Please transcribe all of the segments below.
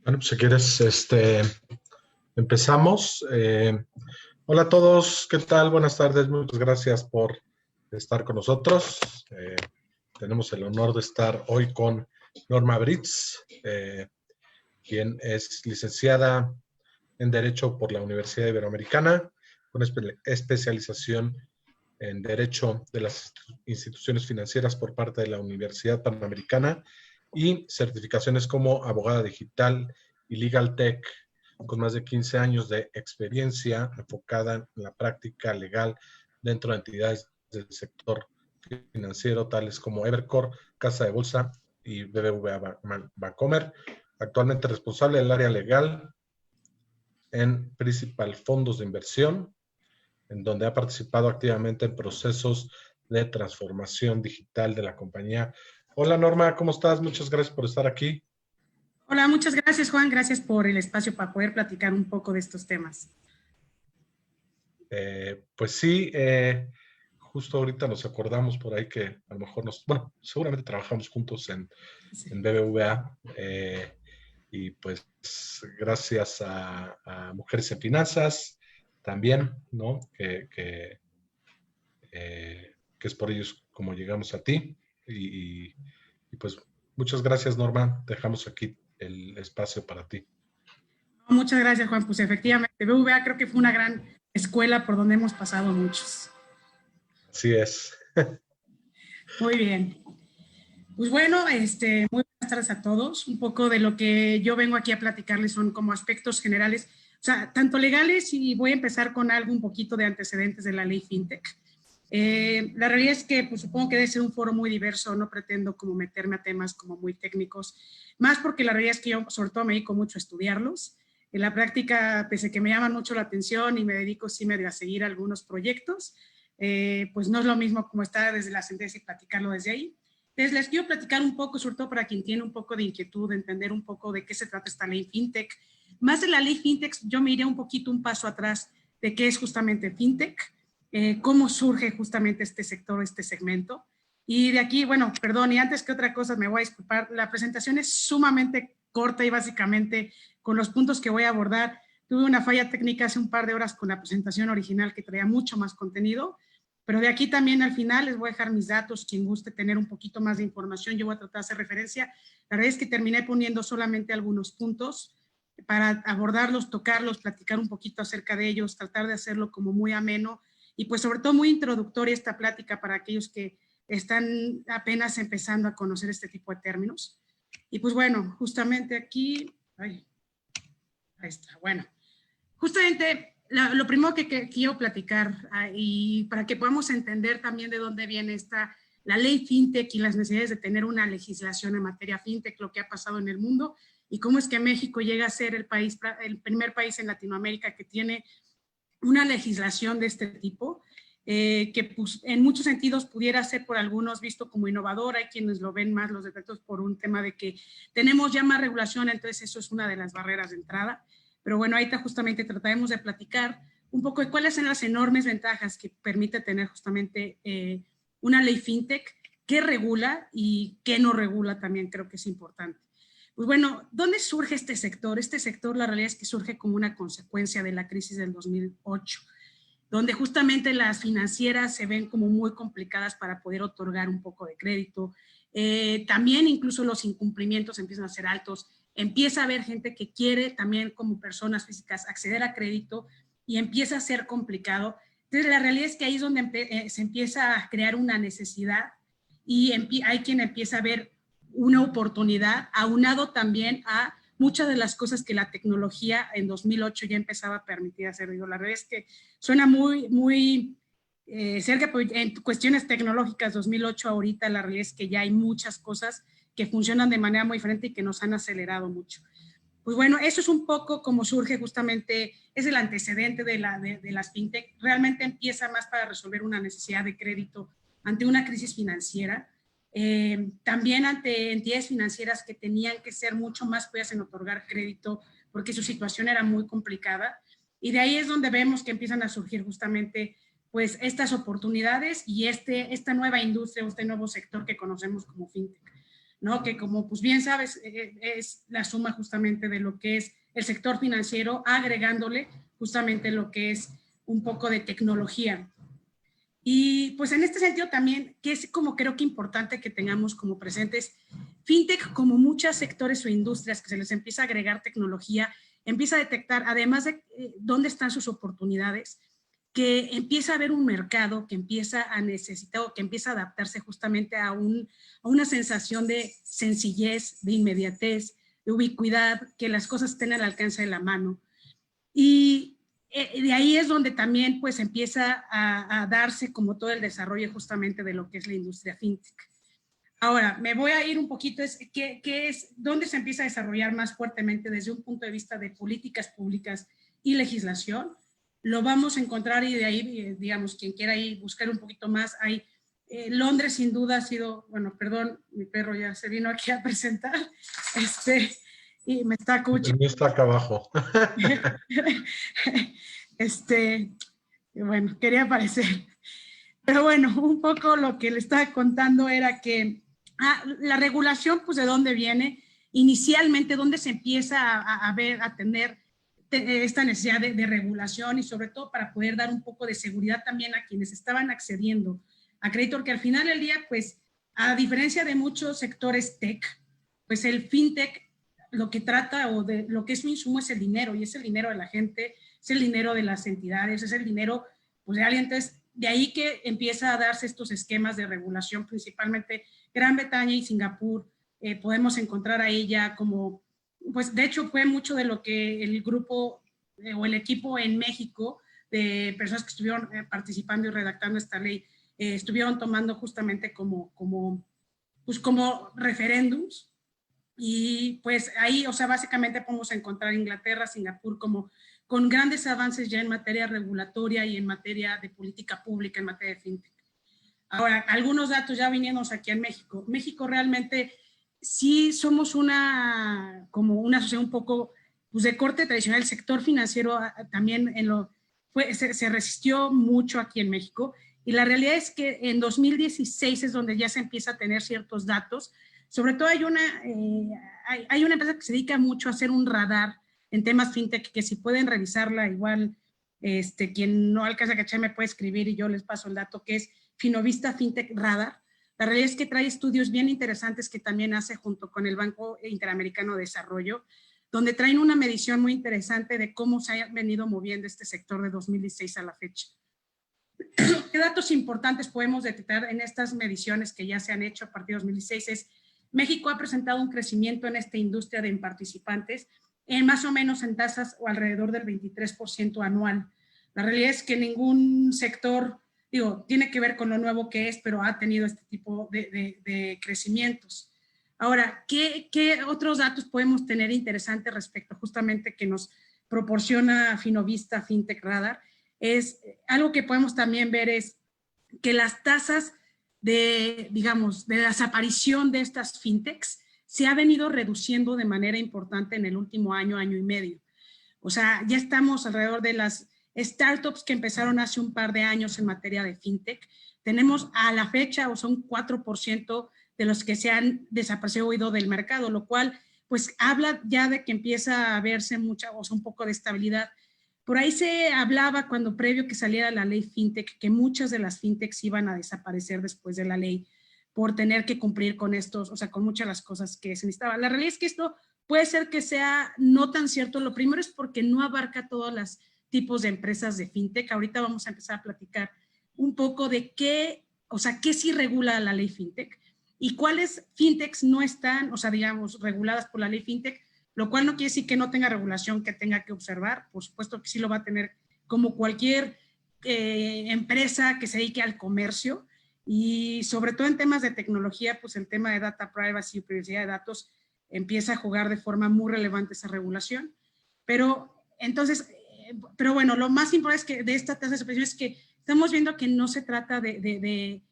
Bueno, pues si quieres, empezamos. Hola a todos, ¿qué tal? Buenas tardes, muchas gracias por estar con nosotros. Tenemos el honor de estar hoy con Norma Brits, quien es licenciada en Derecho por la Universidad Iberoamericana, con especialización en Derecho de las Instituciones Financieras por parte de la Universidad Panamericana y certificaciones como abogada digital y Legal Tech, con más de 15 años de experiencia enfocada en la práctica legal dentro de entidades del sector financiero, tales como Evercore, Casa de Bolsa y BBVA Bancomer. Actualmente responsable del área legal en Principal Fondos de Inversión, en donde ha participado activamente en procesos de transformación digital de la compañía. Hola Norma, ¿cómo estás? Muchas gracias por estar aquí. Hola, muchas gracias Juan, gracias por el espacio para poder platicar un poco de estos temas. Pues sí, justo ahorita nos acordamos por ahí que a lo mejor bueno, seguramente trabajamos juntos en BBVA, y pues gracias a Mujeres en Finanzas también, ¿no? Que es por ellos como llegamos a ti. Y pues muchas gracias, Norma. Dejamos aquí el espacio para ti. Muchas gracias Juan, pues efectivamente, BBVA creo que fue una gran escuela por donde hemos pasado muchos. Así es. Muy bien. Pues bueno, muy buenas tardes a todos. Un poco de lo que yo vengo aquí a platicarles son como aspectos generales, o sea, tanto legales, y voy a empezar con algo un poquito de antecedentes de la ley FinTech. La realidad es que pues, supongo que debe ser un foro muy diverso, no pretendo como meterme a temas como muy técnicos, más porque la realidad es que yo sobre todo me dedico mucho a estudiarlos. En la práctica, pese a que me llaman mucho la atención y me dedico sí medio a seguir algunos proyectos, pues no es lo mismo como estar desde la sentencia y platicarlo desde ahí. Entonces, les quiero platicar un poco, sobre todo para quien tiene un poco de inquietud, de entender un poco de qué se trata esta ley FinTech. Más de la ley FinTech, yo me iré un poquito un paso atrás de qué es justamente FinTech, cómo surge justamente este sector, este segmento. Y de aquí, bueno, perdón, y antes que otra cosa me voy a disculpar, la presentación es sumamente corta y básicamente con los puntos que voy a abordar. Tuve una falla técnica hace un par de horas con la presentación original que traía mucho más contenido, pero de aquí también al final les voy a dejar mis datos, quien guste tener un poquito más de información, yo voy a tratar de hacer referencia. La verdad es que terminé poniendo solamente algunos puntos para abordarlos, tocarlos, platicar un poquito acerca de ellos, tratar de hacerlo como muy ameno y pues sobre todo muy introductoria esta plática para aquellos que están apenas empezando a conocer este tipo de términos. Y pues bueno, justamente aquí, ahí está, bueno, justamente lo primero que quiero platicar y para que podamos entender también de dónde viene la ley FinTech y las necesidades de tener una legislación en materia FinTech, lo que ha pasado en el mundo y cómo es que México llega a ser el primer país en Latinoamérica que tiene una legislación de este tipo, que pues, en muchos sentidos pudiera ser por algunos visto como innovadora, hay quienes lo ven más los defectos por un tema de que tenemos ya más regulación, entonces eso es una de las barreras de entrada. Pero bueno, ahorita justamente trataremos de platicar un poco de cuáles son las enormes ventajas que permite tener justamente una ley FinTech, qué regula y qué no regula también creo que es importante. Pues bueno, ¿dónde surge este sector? Este sector, la realidad es que surge como una consecuencia de la crisis del 2008, donde justamente las financieras se ven como muy complicadas para poder otorgar un poco de crédito. También incluso los incumplimientos empiezan a ser altos. Empieza a haber gente que quiere también como personas físicas acceder a crédito y empieza a ser complicado. Entonces, la realidad es que ahí es donde se empieza a crear una necesidad y hay quien empieza a ver una oportunidad, aunado también a muchas de las cosas que la tecnología en 2008 ya empezaba a permitir hacer. Digo, la verdad es que suena muy cerca, pues, en cuestiones tecnológicas 2008 ahorita la realidad es que ya hay muchas cosas que funcionan de manera muy diferente y que nos han acelerado mucho. Pues bueno, eso es un poco como surge justamente, es el antecedente de las fintech. Realmente empieza más para resolver una necesidad de crédito ante una crisis financiera, también ante entidades financieras que tenían que ser mucho más cuidadas en otorgar crédito porque su situación era muy complicada. Y de ahí es donde vemos que empiezan a surgir justamente pues estas oportunidades y esta nueva industria, este nuevo sector que conocemos como fintech. ¿no? Que como pues bien sabes, es la suma justamente de lo que es el sector financiero, agregándole justamente lo que es un poco de tecnología. Y pues en este sentido también, que es como creo que importante que tengamos como presentes, fintech, como muchos sectores o industrias que se les empieza a agregar tecnología, empieza a detectar, además de dónde están sus oportunidades, que empieza a haber un mercado que empieza a necesitar o que empieza a adaptarse justamente a una sensación de sencillez, de inmediatez, de ubicuidad, que las cosas estén al alcance de la mano. Y de ahí es donde también pues empieza a darse como todo el desarrollo justamente de lo que es la industria fintech. Ahora, me voy a ir un poquito, ¿dónde se empieza a desarrollar más fuertemente desde un punto de vista de políticas públicas y legislación? Lo vamos a encontrar y de ahí, digamos, quien quiera ir buscar un poquito más, hay Londres sin duda ha sido, bueno, perdón, mi perro ya se vino aquí a presentar, y me está El mío está acá abajo. Bueno, quería aparecer. Pero bueno, un poco lo que le estaba contando era que la regulación, pues de dónde viene, inicialmente dónde se empieza a ver, a tener esta necesidad de regulación y sobre todo para poder dar un poco de seguridad también a quienes estaban accediendo a crédito, porque al final del día, pues a diferencia de muchos sectores tech, pues el fintech lo que trata o de lo que es su insumo es el dinero, y es el dinero de la gente, es el dinero de las entidades, es el dinero pues de alguien. Entonces, de ahí que empieza a darse estos esquemas de regulación, principalmente Gran Bretaña y Singapur. Podemos encontrar ahí ya como, pues de hecho fue mucho de lo que el grupo o el equipo en México de personas que estuvieron participando y redactando esta ley, estuvieron tomando justamente como referéndums. Y pues ahí, o sea, básicamente podemos encontrar Inglaterra, Singapur como con grandes avances ya en materia regulatoria y en materia de política pública, en materia de fintech. Ahora, algunos datos ya viniéndonos aquí en México. México realmente sí somos como una sociedad un poco pues, de corte tradicional. El sector financiero también se resistió mucho aquí en México. Y la realidad es que en 2016 es donde ya se empieza a tener ciertos datos. Sobre todo hay una empresa que se dedica mucho a hacer un radar en temas fintech, que si pueden revisarla, igual quien no alcanza a cachar me puede escribir y yo les paso el dato, que es Finovista Fintech Radar. La realidad es que trae estudios bien interesantes que también hace junto con el Banco Interamericano de Desarrollo, donde traen una medición muy interesante de cómo se ha venido moviendo este sector de 2016 a la fecha. ¿Qué datos importantes podemos detectar en estas mediciones que ya se han hecho a partir de 2016? Es México ha presentado un crecimiento en esta industria de participantes en más o menos en tasas o alrededor del 23% anual. La realidad es que ningún sector, tiene que ver con lo nuevo que es, pero ha tenido este tipo de crecimientos. Ahora, ¿qué otros datos podemos tener interesantes respecto justamente que nos proporciona Finovista Fintech Radar? Es algo que podemos también ver es que las tasas de desaparición de estas fintechs se ha venido reduciendo de manera importante en el último año, año y medio. O sea, ya estamos alrededor de las startups que empezaron hace un par de años en materia de fintech. Tenemos a la fecha, o son 4% de los que se han desaparecido o ido del mercado, lo cual pues habla ya de que empieza a verse un poco de estabilidad. Por ahí se hablaba cuando previo que saliera la ley fintech que muchas de las fintechs iban a desaparecer después de la ley por tener que cumplir con estos, o sea, con muchas de las cosas que se necesitaban. La realidad es que esto puede ser que sea no tan cierto. Lo primero es porque no abarca todos los tipos de empresas de fintech. Ahorita vamos a empezar a platicar un poco de qué sí regula la ley fintech y cuáles fintechs no están, reguladas por la ley fintech, lo cual no quiere decir que no tenga regulación que tenga que observar. Por supuesto que sí lo va a tener como cualquier empresa que se dedique al comercio, y sobre todo en temas de tecnología, pues el tema de data privacy y privacidad de datos empieza a jugar de forma muy relevante esa regulación. Pero bueno, lo más importante es que de esta tasa de desaparición es que estamos viendo que no se trata de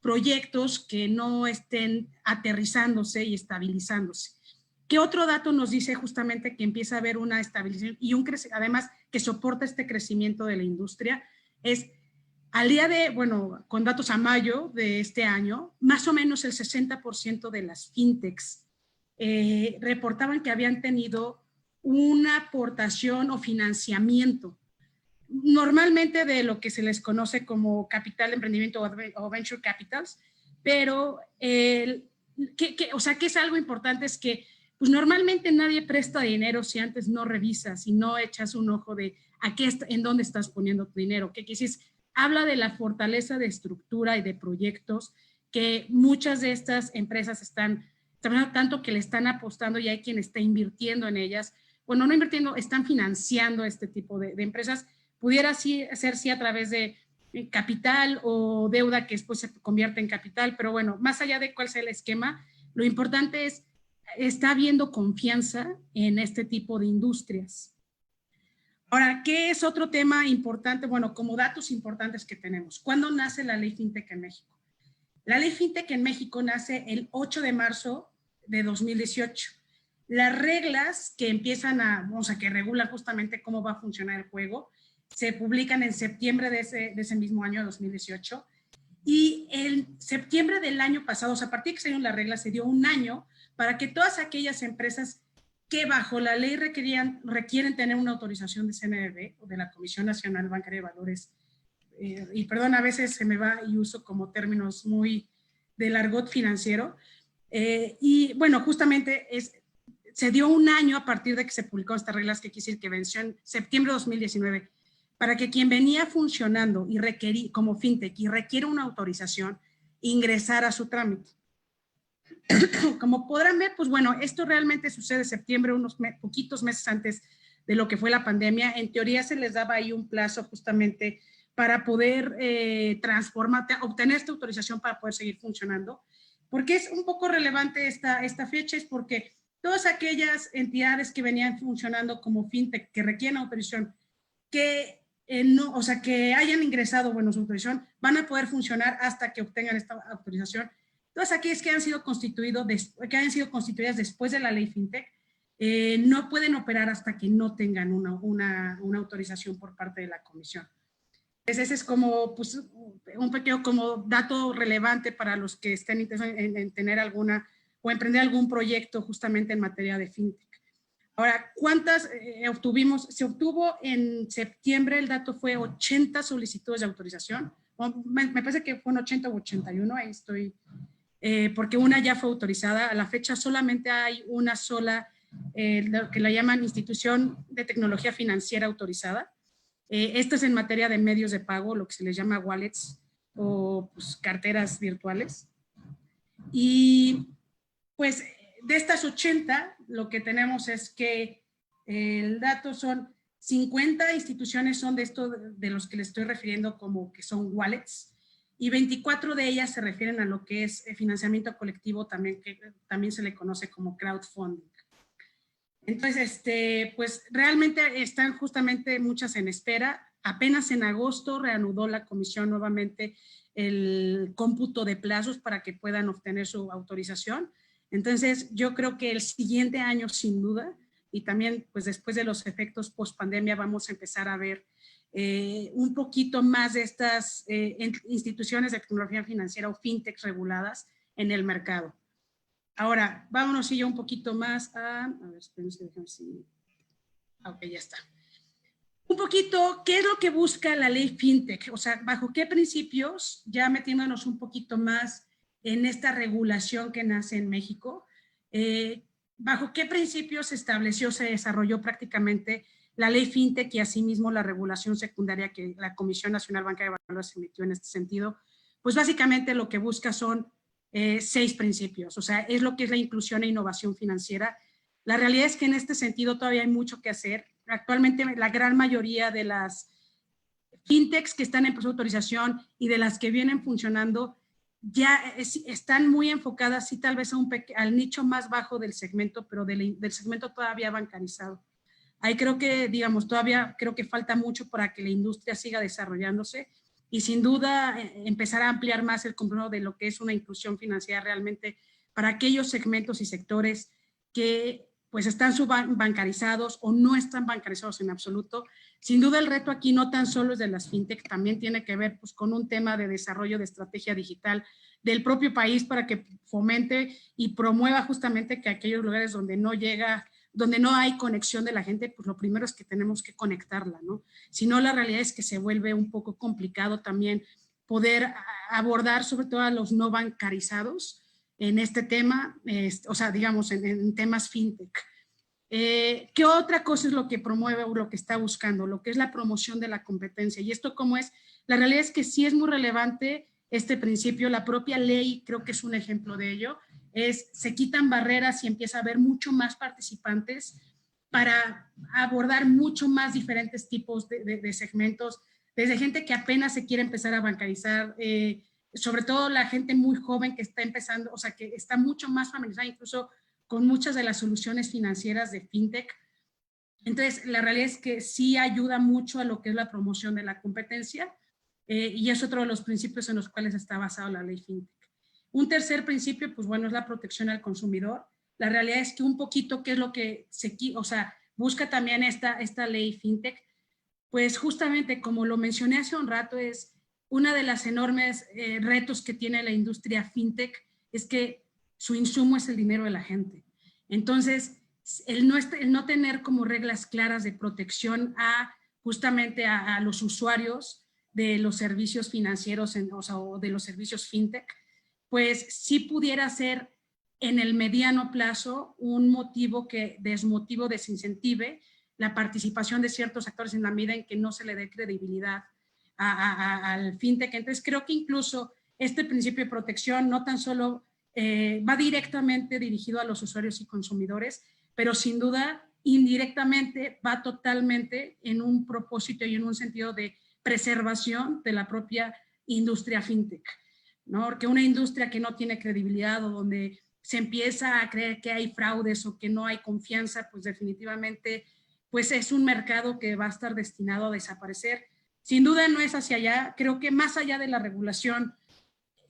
proyectos que no estén aterrizándose y estabilizándose. ¿Qué otro dato nos dice justamente que empieza a haber una estabilización y además que soporta este crecimiento de la industria? Es Al día de, bueno, con datos a mayo de este año, más o menos el 60% de las fintechs reportaban que habían tenido una aportación o financiamiento, normalmente de lo que se les conoce como capital de emprendimiento o venture capitals, pero o sea, que es algo importante es que pues normalmente nadie presta dinero si antes no revisas, si no echas un ojo de en dónde estás poniendo tu dinero. ¿Qué quisiste? Habla de la fortaleza de estructura y de proyectos que muchas de estas empresas están tanto que le están apostando y hay quien está invirtiendo en ellas. Bueno, no invirtiendo, están financiando este tipo de empresas. Pudiera ser sí a través de capital o deuda que después se convierte en capital, pero bueno, más allá de cuál sea el esquema, lo importante es, está habiendo confianza en este tipo de industrias. Ahora, ¿qué es otro tema importante? Bueno, como datos importantes que tenemos. ¿Cuándo nace la ley FinTech en México? La ley FinTech en México nace el 8 de marzo de 2018. Las reglas que empiezan que regulan justamente cómo va a funcionar el juego, se publican en septiembre de ese mismo año, 2018. Y en septiembre del año pasado, o sea, a partir de que salieron las reglas, se dio un año para que todas aquellas empresas que bajo la ley requieren tener una autorización de CNBV o de la Comisión Nacional Bancaria de Valores, y perdón, a veces se me va y uso como términos muy del argot financiero, y bueno, justamente se dio un año a partir de que se publicaron estas reglas, que quiere decir que venció en septiembre de 2019, para que quien venía funcionando y requería como fintech y requiere una autorización, ingresara a su trámite. Como podrán ver, pues bueno, esto realmente sucede en septiembre, unos poquitos meses antes de lo que fue la pandemia. En teoría se les daba ahí un plazo justamente para poder obtener esta autorización para poder seguir funcionando. ¿Por qué es un poco relevante esta fecha? Es porque todas aquellas entidades que venían funcionando como fintech que requieren autorización, que no, o sea, que hayan ingresado, bueno, su autorización, van a poder funcionar hasta que obtengan esta autorización. Todas aquellas que hayan sido constituidas después de la ley FinTech, no pueden operar hasta que no tengan una autorización por parte de la comisión. Entonces, ese es como pues, un pequeño como dato relevante para los que estén interesados en tener alguna o emprender algún proyecto justamente en materia de FinTech. Ahora, ¿cuántas obtuvimos? Se obtuvo en septiembre, el dato fue 80 solicitudes de autorización. Me parece que fueron 80 o 81, ahí estoy, porque una ya fue autorizada. A la fecha solamente hay una sola, lo que la llaman institución de tecnología financiera autorizada. Esto es en materia de medios de pago, lo que se les llama wallets o pues, carteras virtuales. Y pues de estas 80, lo que tenemos es que el dato son 50 instituciones son de esto de los que les estoy refiriendo como que son wallets, y 24 de ellas se refieren a lo que es financiamiento colectivo, también, que también se le conoce como crowdfunding. Entonces, pues realmente están justamente muchas en espera. Apenas en agosto reanudó la comisión nuevamente el cómputo de plazos para que puedan obtener su autorización. Entonces, yo creo que el siguiente año, sin duda, y también pues después de los efectos post pandemia, vamos a empezar a ver un poquito más de estas instituciones de tecnología financiera o fintech reguladas en el mercado. Ahora, vámonos ya un poquito más a ver, espérense, déjame si... Ok, ya está. Un poquito, ¿qué es lo que busca la ley FinTech? O sea, ¿bajo qué principios, ya metiéndonos un poquito más en esta regulación que nace en México, bajo qué principios se estableció, se desarrolló prácticamente la ley FinTech y asimismo la regulación secundaria que la Comisión Nacional Bancaria de Valores emitió en este sentido? Pues básicamente lo que busca son 6 principios, o sea, es lo que es la inclusión e innovación financiera. La realidad es que en este sentido todavía hay mucho que hacer. Actualmente la gran mayoría de las fintechs que están en proceso de autorización y de las que vienen funcionando ya están muy enfocadas, sí, tal vez al nicho más bajo del segmento, pero del segmento todavía bancarizado. Ahí creo que, digamos, todavía creo que falta mucho para que la industria siga desarrollándose y sin duda empezar a ampliar más el compromiso de lo que es una inclusión financiera realmente para aquellos segmentos y sectores que pues están subbancarizados o no están bancarizados en absoluto. Sin duda el reto aquí no tan solo es de las fintech, también tiene que ver pues, con un tema de desarrollo de estrategia digital del propio país para que fomente y promueva justamente que aquellos lugares donde no llega, donde no hay conexión de la gente, pues lo primero es que tenemos que conectarla, ¿no? Si no, la realidad es que se vuelve un poco complicado también poder abordar sobre todo a los no bancarizados en este tema, o sea, digamos, en temas fintech. ¿Qué otra cosa es lo que promueve o lo que está buscando? Lo que es la promoción de la competencia. ¿Y esto cómo es? La realidad es que sí es muy relevante este principio. La propia ley creo que es un ejemplo de ello. Se quitan barreras y empieza a haber mucho más participantes para abordar mucho más diferentes tipos de segmentos, desde gente que apenas se quiere empezar a bancarizar, sobre todo la gente muy joven que está empezando, o sea, que está mucho más familiarizada incluso con muchas de las soluciones financieras de fintech. Entonces, la realidad es que sí ayuda mucho a lo que es la promoción de la competencia y es otro de los principios en los cuales está basada la ley fintech. Un tercer principio, pues bueno, es la protección al consumidor. La realidad es que un poquito, ¿qué es lo que busca también esta ley fintech? Pues justamente, como lo mencioné hace un rato, es una de las enormes retos que tiene la industria fintech, es que su insumo es el dinero de la gente. Entonces, el no tener como reglas claras de protección justamente a los usuarios de los servicios financieros, o de los servicios fintech, pues sí pudiera ser en el mediano plazo un motivo que desincentive la participación de ciertos actores en la medida en que no se le dé credibilidad al fintech. Entonces creo que incluso este principio de protección no tan solo va directamente dirigido a los usuarios y consumidores, pero sin duda indirectamente va totalmente en un propósito y en un sentido de preservación de la propia industria fintech, ¿no? Porque una industria que no tiene credibilidad o donde se empieza a creer que hay fraudes o que no hay confianza, pues definitivamente pues es un mercado que va a estar destinado a desaparecer. Sin duda no es hacia allá, creo que más allá de la regulación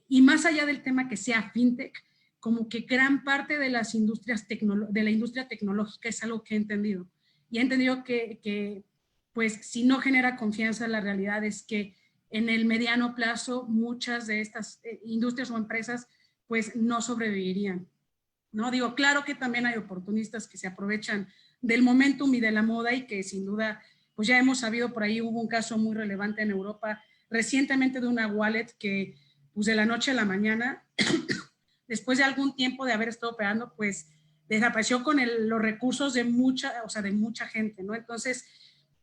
y más allá del tema que sea fintech, como que gran parte de las industrias de la industria tecnológica es algo que he entendido. Y he entendido que pues si no genera confianza, la realidad es que en el mediano plazo muchas de estas industrias o empresas pues no sobrevivirían, ¿no? Digo, claro que también hay oportunistas que se aprovechan del momentum y de la moda y que sin duda, pues ya hemos sabido por ahí, hubo un caso muy relevante en Europa recientemente de una wallet que pues de la noche a la mañana, después de algún tiempo de haber estado operando, pues desapareció con los recursos de mucha gente, ¿no? Entonces,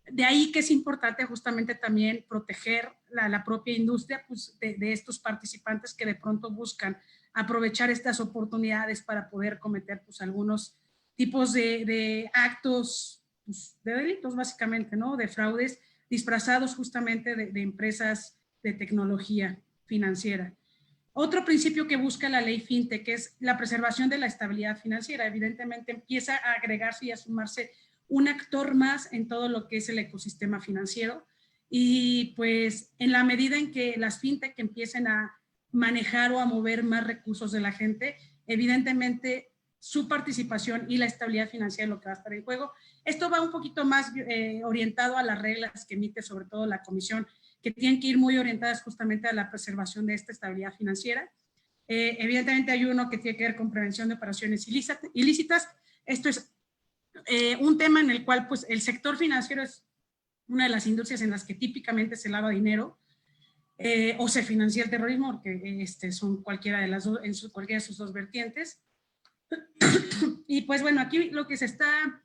de ahí que es importante justamente también proteger la propia industria pues, de estos participantes que de pronto buscan aprovechar estas oportunidades para poder cometer pues, algunos tipos de actos pues, de delitos básicamente, ¿no? De fraudes disfrazados justamente de empresas de tecnología financiera. Otro principio que busca la ley FinTech que es la preservación de la estabilidad financiera. Evidentemente empieza a agregarse y a sumarse un actor más en todo lo que es el ecosistema financiero y pues en la medida en que las fintech empiecen a manejar o a mover más recursos de la gente, evidentemente su participación y la estabilidad financiera es lo que va a estar en juego. Esto va un poquito más orientado a las reglas que emite sobre todo la Comisión, que tienen que ir muy orientadas justamente a la preservación de esta estabilidad financiera. Evidentemente hay uno que tiene que ver con prevención de operaciones ilícitas. Esto es un tema en el cual pues, el sector financiero es una de las industrias en las que típicamente se lava dinero o se financia el terrorismo, porque son cualquiera de cualquiera de sus dos vertientes. Y pues bueno, aquí lo que se está,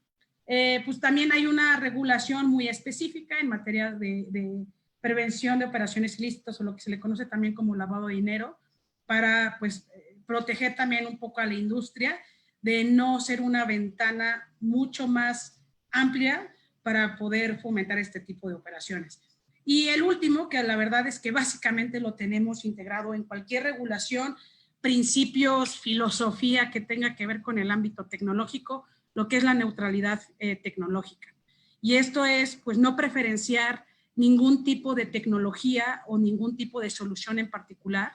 pues también hay una regulación muy específica en materia de prevención de operaciones ilícitas o lo que se le conoce también como lavado de dinero, para pues proteger también un poco a la industria de no ser una ventana mucho más amplia para poder fomentar este tipo de operaciones. Y el último, que la verdad es que básicamente lo tenemos integrado en cualquier regulación, principios, filosofía que tenga que ver con el ámbito tecnológico, lo que es la neutralidad tecnológica. Y esto es, pues, no preferenciar ningún tipo de tecnología o ningún tipo de solución en particular.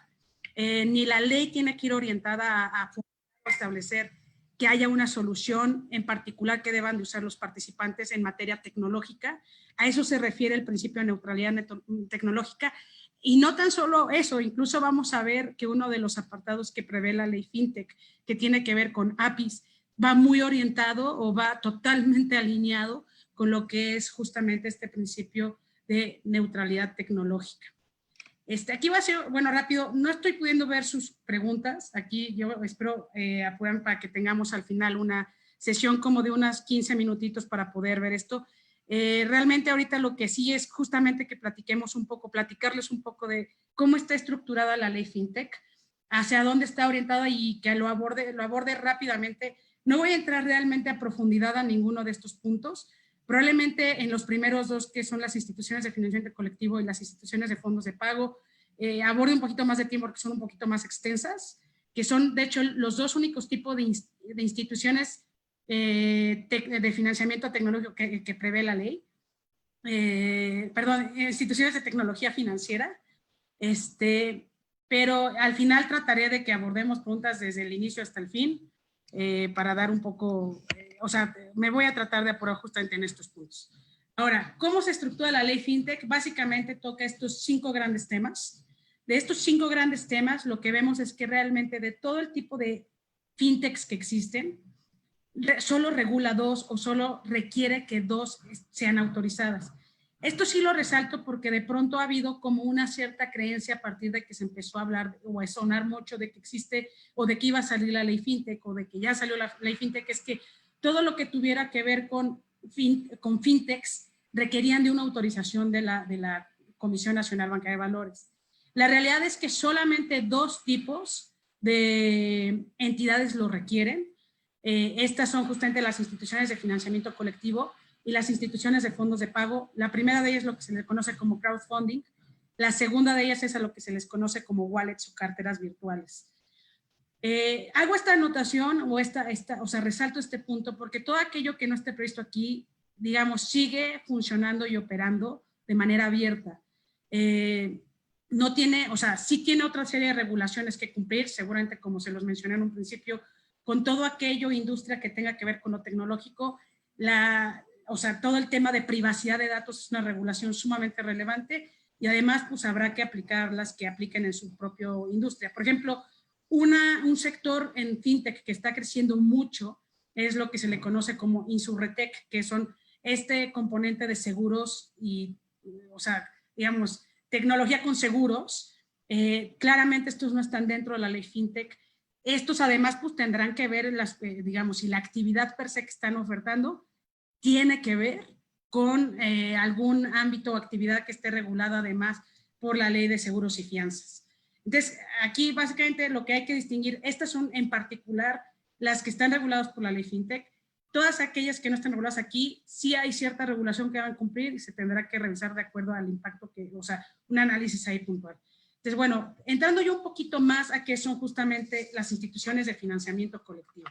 Ni la ley tiene que ir orientada a establecer que haya una solución en particular que deban de usar los participantes en materia tecnológica. A eso se refiere el principio de neutralidad tecnológica. Y no tan solo eso, incluso vamos a ver que uno de los apartados que prevé la ley FinTech, que tiene que ver con APIs, va muy orientado o va totalmente alineado con lo que es justamente este principio de neutralidad tecnológica. Aquí va a ser, bueno, rápido, no estoy pudiendo ver sus preguntas. Aquí yo espero apurar para que tengamos al final una sesión como de unas 15 minutitos para poder ver esto. Realmente ahorita lo que sí es justamente que platiquemos un poco, platicarles un poco de cómo está estructurada la ley FinTech, hacia dónde está orientada y que lo aborde rápidamente. No voy a entrar realmente a profundidad a ninguno de estos puntos. Probablemente en los primeros dos, que son las instituciones de financiamiento colectivo y las instituciones de fondos de pago, aborde un poquito más de tiempo porque son un poquito más extensas, que son de hecho los dos únicos tipos de instituciones de financiamiento tecnológico que prevé la ley. Perdón, instituciones de tecnología financiera. Pero al final trataré de que abordemos preguntas desde el inicio hasta el fin para dar un poco, o sea, me voy a tratar de apurar justamente en estos puntos. Ahora, ¿cómo se estructura la ley FinTech? Básicamente toca estos 5 grandes temas. De estos 5 grandes temas, lo que vemos es que realmente de todo el tipo de FinTechs que existen, solo regula 2 o solo requiere que 2 sean autorizadas. Esto sí lo resalto porque de pronto ha habido como una cierta creencia a partir de que se empezó a hablar o a sonar mucho de que existe o de que iba a salir la ley FinTech o de que ya salió la ley FinTech, es que todo lo que tuviera que ver con FinTechs requerían de una autorización de la Comisión Nacional Bancaria de Valores. La realidad es que solamente 2 tipos de entidades lo requieren. Estas son justamente las instituciones de financiamiento colectivo y las instituciones de fondos de pago. La primera de ellas es lo que se le conoce como crowdfunding. La segunda de ellas es a lo que se les conoce como wallets o carteras virtuales. Hago esta anotación o sea, resalto este punto porque todo aquello que no esté previsto aquí, digamos, sigue funcionando y operando de manera abierta. No tiene, o sea, sí tiene otra serie de regulaciones que cumplir, seguramente como se los mencioné en un principio, con todo aquello, industria que tenga que ver con lo tecnológico, o sea, todo el tema de privacidad de datos es una regulación sumamente relevante y además pues habrá que aplicar las que apliquen en su propia industria. Por ejemplo, un sector en FinTech que está creciendo mucho es lo que se le conoce como Insurtech, que son este componente de seguros y, o sea, digamos, tecnología con seguros. Claramente estos no están dentro de la ley FinTech. Estos además pues tendrán que ver, digamos, si la actividad per se que están ofertando tiene que ver con algún ámbito o actividad que esté regulada además por la ley de seguros y fianzas. Entonces, aquí básicamente lo que hay que distinguir, estas son en particular las que están reguladas por la ley FinTech. Todas aquellas que no están reguladas aquí, sí hay cierta regulación que van a cumplir y se tendrá que revisar de acuerdo al impacto que, o sea, un análisis ahí puntual. Entonces, bueno, entrando yo un poquito más a qué son justamente las instituciones de financiamiento colectivo.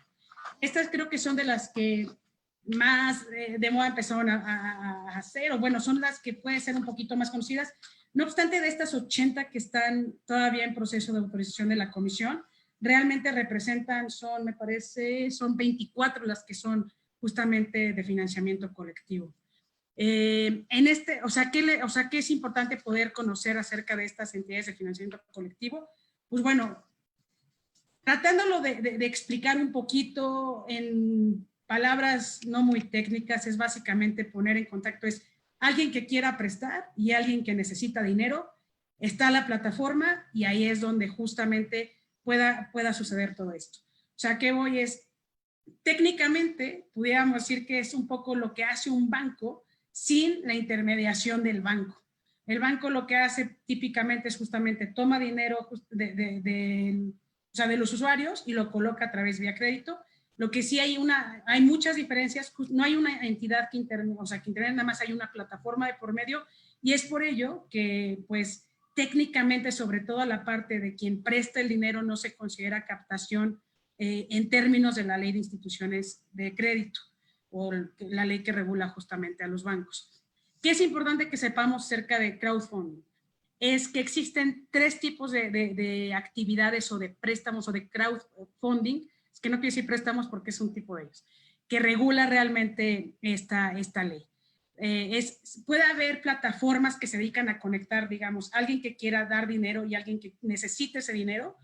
Estas creo que son de las que más de moda empezaron a hacer, o bueno, son las que pueden ser un poquito más conocidas. No obstante, de estas 80 que están todavía en proceso de autorización de la comisión, realmente representan, me parece, son 24 las que son justamente de financiamiento colectivo. O sea, ¿qué es importante poder conocer acerca de estas entidades de financiamiento colectivo? Pues bueno, tratándolo de explicar un poquito en palabras no muy técnicas, es básicamente poner en contacto, es alguien que quiera prestar y alguien que necesita dinero, está la plataforma y ahí es donde justamente pueda suceder todo esto. O sea, ¿qué voy? Es, técnicamente, pudiéramos decir que es un poco lo que hace un banco sin la intermediación del banco. El banco lo que hace típicamente es justamente toma dinero de los usuarios y lo coloca a través vía crédito. Lo que sí hay muchas diferencias, no hay una entidad que intervenga, o sea, que intervenga, nada más hay una plataforma de por medio y es por ello que, pues, técnicamente, sobre todo la parte de quien presta el dinero no se considera captación en términos de la ley de instituciones de crédito o la ley que regula justamente a los bancos. ¿Qué es importante que sepamos acerca de crowdfunding? Es que existen 3 tipos de actividades o de préstamos o de crowdfunding, es que no quiere decir préstamos porque es un tipo de ellos, que regula realmente esta ley. Puede haber plataformas que se dedican a conectar, digamos, alguien que quiera dar dinero y alguien que necesite ese dinero,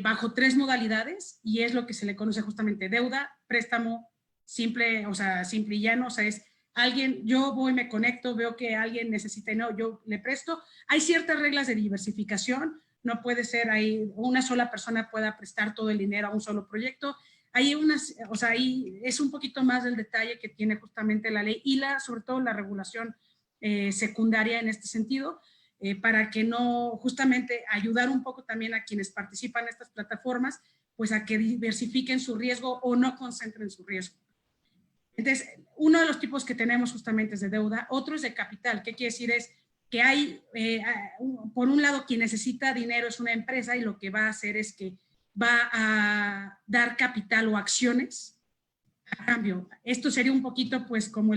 bajo 3 modalidades, y es lo que se le conoce justamente deuda, préstamo, simple, o sea, simple y llano, o sea, es alguien, yo voy, me conecto, veo que alguien necesita y no, yo le presto. Hay ciertas reglas de diversificación, no puede ser ahí una sola persona pueda prestar todo el dinero a un solo proyecto. Hay unas, o sea, ahí es un poquito más del detalle que tiene justamente la ley y sobre todo la regulación secundaria en este sentido, para que no, justamente ayudar un poco también a quienes participan en estas plataformas, pues a que diversifiquen su riesgo o no concentren su riesgo. Entonces, uno de los tipos que tenemos justamente es de deuda, otro es de capital. ¿Qué quiere decir? Es que hay, por un lado, quien necesita dinero es una empresa y lo que va a hacer es que va a dar capital o acciones a cambio. Esto sería un poquito, pues, como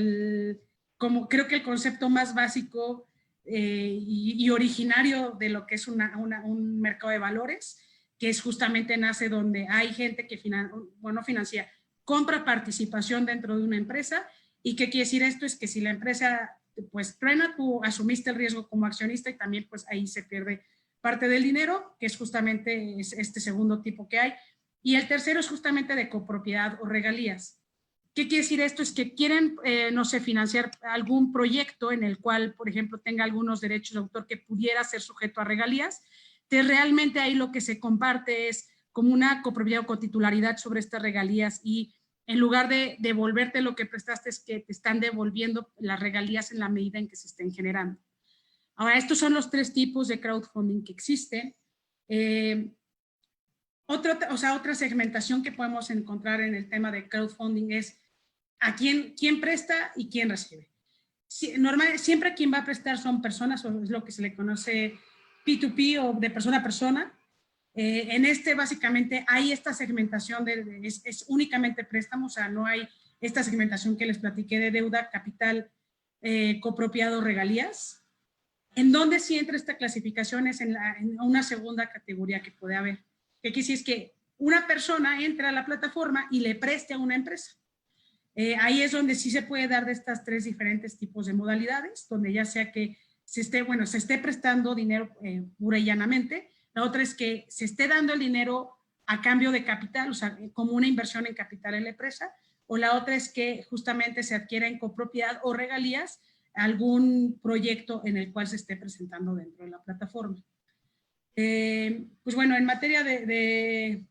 creo que el concepto más básico y originario de lo que es un mercado de valores, que es justamente nace donde hay gente que financia, compra participación dentro de una empresa. ¿Y qué quiere decir esto? Es que si la empresa pues truena, tú asumiste el riesgo como accionista y también pues ahí se pierde parte del dinero, que es justamente este segundo tipo que hay. Y el tercero es justamente de copropiedad o regalías. ¿Qué quiere decir esto? Es que quieren, no sé, financiar algún proyecto en el cual, por ejemplo, tenga algunos derechos de autor que pudiera ser sujeto a regalías. Entonces, realmente ahí lo que se comparte es como una copropiedad o cotitularidad sobre estas regalías y en lugar de devolverte lo que prestaste, es que te están devolviendo las regalías en la medida en que se estén generando. Ahora, estos son los 3 tipos de crowdfunding que existen. Otra segmentación que podemos encontrar en el tema de crowdfunding es a quién presta y quién recibe. Siempre quien va a prestar son personas, o es lo que se le conoce P2P o de persona a persona. En básicamente hay esta segmentación es únicamente préstamos, o sea, no hay esta segmentación que les platiqué de deuda, capital, copropiado, regalías. En donde sí entra esta clasificación es en una segunda categoría que puede haber. Que aquí sí es que una persona entra a la plataforma y le preste a una empresa. Ahí es donde sí se puede dar de estas 3 diferentes tipos de modalidades, donde ya sea que se esté prestando dinero pura y llanamente. La otra es que se esté dando el dinero a cambio de capital, o sea, como una inversión en capital en la empresa, o la otra es que justamente se adquiera en copropiedad o regalías algún proyecto en el cual se esté presentando dentro de la plataforma. Pues bueno, en materia de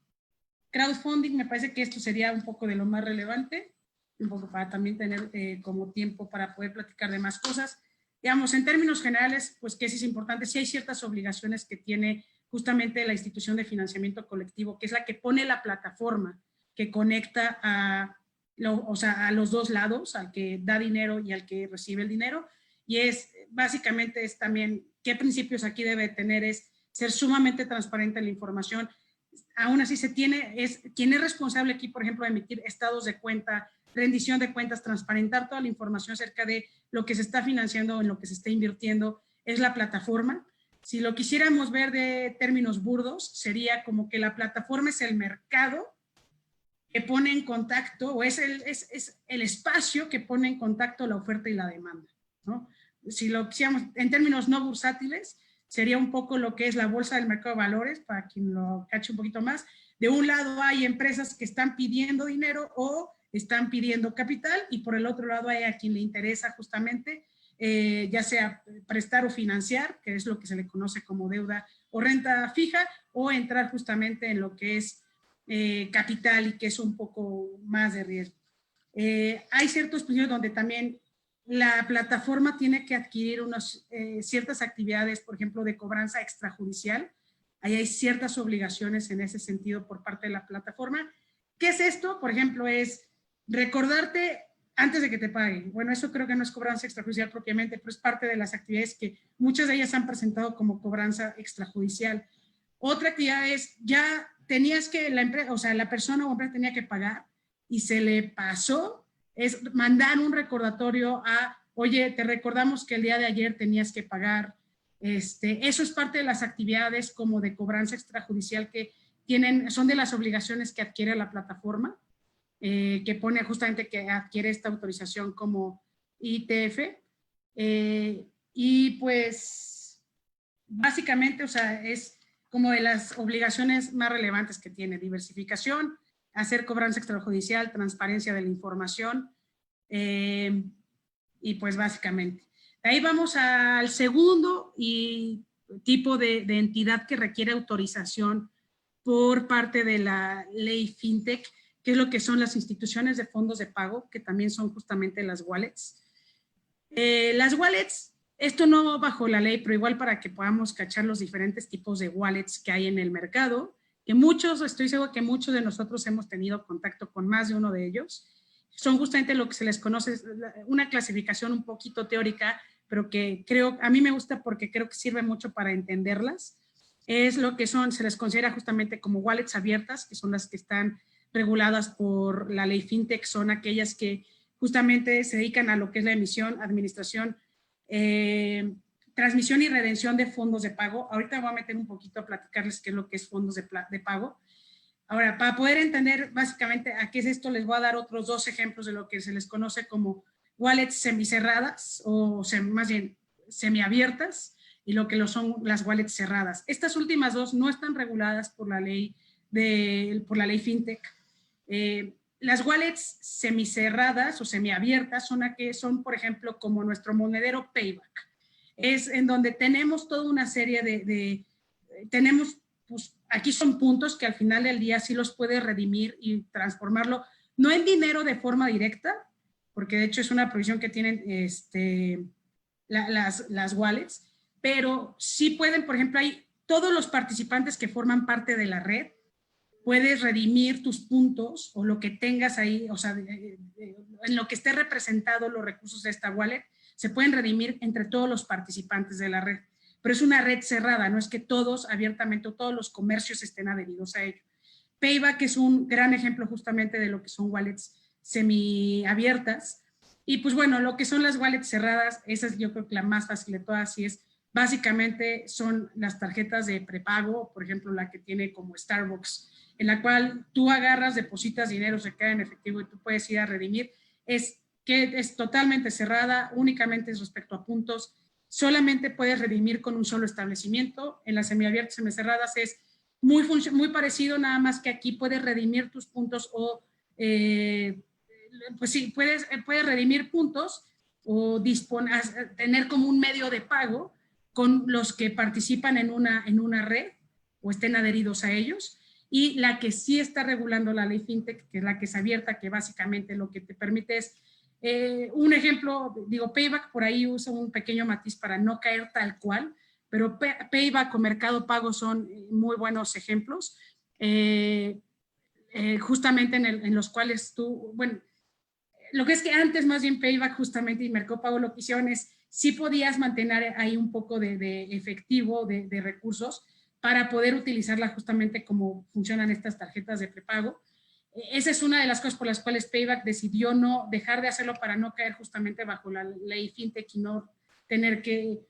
crowdfunding, me parece que esto sería un poco de lo más relevante, un poco para también tener como tiempo para poder platicar de más cosas. Digamos, en términos generales, pues que sí es importante, sí hay ciertas obligaciones que tiene justamente la institución de financiamiento colectivo, que es la que pone la plataforma que conecta a los 2 lados, al que da dinero y al que recibe el dinero, y básicamente es también, qué principios aquí debe tener es ser sumamente transparente en la información. Aún así quien es responsable aquí, por ejemplo, de emitir estados de cuenta, rendición de cuentas, transparentar toda la información acerca de lo que se está financiando o en lo que se está invirtiendo, es la plataforma. Si lo quisiéramos ver de términos burdos, sería como que la plataforma es el mercado que pone en contacto, o es el espacio que pone en contacto la oferta y la demanda, ¿no? Si lo quisiéramos en términos no bursátiles, sería un poco lo que es la bolsa del mercado de valores, para quien lo cache un poquito más. De un lado hay empresas que están pidiendo dinero o están pidiendo capital, y por el otro lado hay a quien le interesa justamente, ya sea prestar o financiar, que es lo que se le conoce como deuda o renta fija, o entrar justamente en lo que es capital y que es un poco más de riesgo. Hay ciertos principios donde también la plataforma tiene que adquirir ciertas actividades, por ejemplo, de cobranza extrajudicial. Ahí hay ciertas obligaciones en ese sentido por parte de la plataforma. ¿Qué es esto? Por ejemplo, es recordarte antes de que te paguen. Bueno, eso creo que no es cobranza extrajudicial propiamente, pero es parte de las actividades que muchas de ellas han presentado como cobranza extrajudicial. Otra actividad es, ya tenías que, la persona o empresa tenía que pagar y se le pasó, es mandar un recordatorio oye, te recordamos que el día de ayer tenías que pagar. Eso es parte de las actividades como de cobranza extrajudicial que son de las obligaciones que adquiere la plataforma, que pone justamente que adquiere esta autorización como ITF. Y pues básicamente, o sea, es como de las obligaciones más relevantes que tiene: diversificación, hacer cobranza extrajudicial, transparencia de la información, y pues básicamente. De ahí vamos al segundo tipo de entidad que requiere autorización por parte de la ley FinTech, que es lo que son las instituciones de fondos de pago, que también son justamente las wallets. Las wallets, esto no bajo la ley, pero igual para que podamos cachar los diferentes tipos de wallets que hay en el mercado, que muchos, estoy seguro que muchos de nosotros hemos tenido contacto con más de uno de ellos. Son justamente lo que se les conoce, una clasificación un poquito teórica, pero que creo, a mí me gusta porque creo que sirve mucho para entenderlas. Es lo que son, se les considera justamente como wallets abiertas, que son las que están reguladas por la ley FinTech, son aquellas que justamente se dedican a lo que es la emisión, administración, transmisión y redención de fondos de pago. Ahorita voy a meter un poquito a platicarles qué es lo que es fondos de pago. Ahora, para poder entender básicamente a qué es esto, les voy a dar otros dos ejemplos de lo que se les conoce como wallets semicerradas, o más bien semiabiertas, y lo que son las wallets cerradas. Estas últimas dos no están reguladas por la ley FinTech. Las wallets semicerradas o semiabiertas son, por ejemplo, como nuestro monedero Payback. Es en donde tenemos toda una serie tenemos, pues aquí son puntos que al final del día sí los puedes redimir y transformarlo, no en dinero de forma directa, porque de hecho es una provisión que tienen las wallets, pero sí pueden, por ejemplo, hay todos los participantes que forman parte de la red, puedes redimir tus puntos o lo que tengas ahí, o sea, en lo que esté representado los recursos de esta wallet, se pueden redimir entre todos los participantes de la red. Pero es una red cerrada, no es que todos abiertamente o todos los comercios estén adheridos a ello. Payback es un gran ejemplo justamente de lo que son wallets semiabiertas. Y pues bueno, lo que son las wallets cerradas, esa es yo creo que la más fácil de todas, y es básicamente son las tarjetas de prepago, por ejemplo la que tiene como Starbucks, en la cual tú agarras, depositas dinero, se queda en efectivo y tú puedes ir a redimir. Es totalmente cerrada, únicamente es respecto a puntos, solamente puedes redimir con un solo establecimiento. En las semiabiertas, semicerradas es muy parecido, nada más que aquí puedes redimir tus puntos o, pues sí, puedes redimir puntos o tener como un medio de pago con los que participan en una red o estén adheridos a ellos. Y la que sí está regulando la ley FinTech, que es la que es abierta, que básicamente lo que te permite es, un ejemplo, digo, Payback por ahí usa un pequeño matiz para no caer tal cual, pero Payback o Mercado Pago son muy buenos ejemplos, justamente en los cuales tú, bueno, lo que es que antes más bien Payback justamente y Mercado Pago lo que hicieron es, sí podías mantener ahí un poco de efectivo, de recursos, para poder utilizarla justamente como funcionan estas tarjetas de prepago. Esa es una de las cosas por las cuales Payback decidió no dejar de hacerlo, para no caer justamente bajo la ley FinTech y no tener que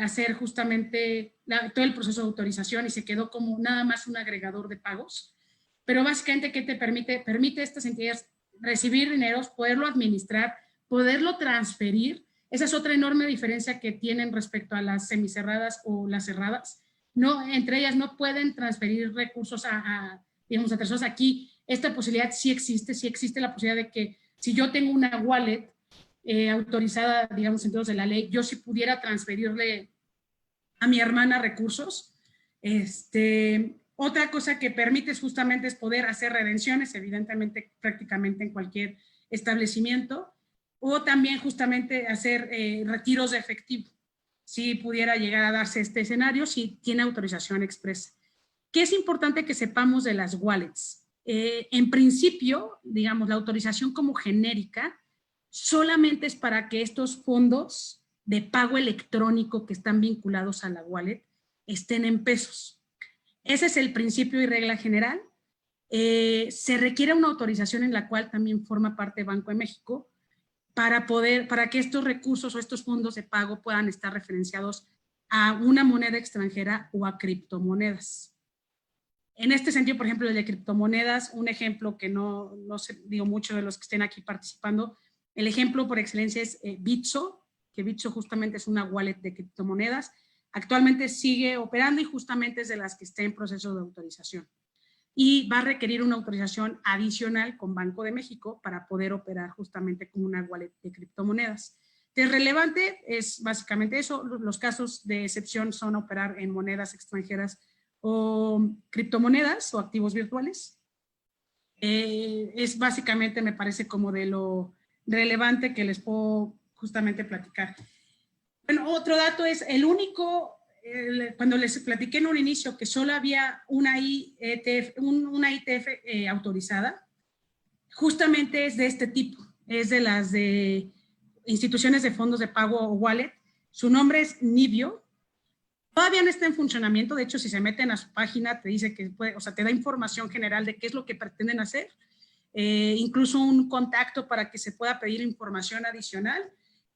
hacer justamente todo el proceso de autorización, y se quedó como nada más un agregador de pagos. Pero básicamente, ¿qué te permite? Permite a estas entidades recibir dineros, poderlo administrar, poderlo transferir. Esa es otra enorme diferencia que tienen respecto a las semicerradas o las cerradas. No, entre ellas no pueden transferir recursos digamos, a terceros. Aquí esta posibilidad sí existe la posibilidad de que si yo tengo una wallet autorizada, digamos, en términos de la ley, yo sí pudiera transferirle a mi hermana recursos. Otra cosa que permite justamente es poder hacer redenciones, evidentemente prácticamente en cualquier establecimiento, o también justamente hacer retiros de efectivo, si pudiera llegar a darse este escenario, si tiene autorización expresa. ¿Qué es importante que sepamos de las wallets? En principio, digamos, la autorización como genérica solamente es para que estos fondos de pago electrónico que están vinculados a la wallet estén en pesos. Ese es el principio y regla general. Se requiere una autorización en la cual también forma parte Banco de México para que estos recursos o estos fondos de pago puedan estar referenciados a una moneda extranjera o a criptomonedas. En este sentido, por ejemplo, el de criptomonedas, un ejemplo que no sé, digo mucho de los que estén aquí participando, el ejemplo por excelencia es Bitso, que Bitso justamente es una wallet de criptomonedas. Actualmente sigue operando y justamente es de las que está en proceso de autorización. Y va a requerir una autorización adicional con Banco de México para poder operar justamente como una wallet de criptomonedas. Entonces, relevante es básicamente eso. Los casos de excepción son operar en monedas extranjeras o criptomonedas o activos virtuales. Es básicamente, me parece, como de lo relevante que les puedo justamente platicar. Bueno, otro dato es el único, cuando les platiqué en un inicio que solo había una IETF, una ITF autorizada, justamente es de este tipo, es de las de instituciones de fondos de pago o wallet. Su nombre es Nibio. Todavía no está en funcionamiento, de hecho, si se meten a su página, te dice que puede, o sea, te da información general de qué es lo que pretenden hacer, incluso un contacto para que se pueda pedir información adicional,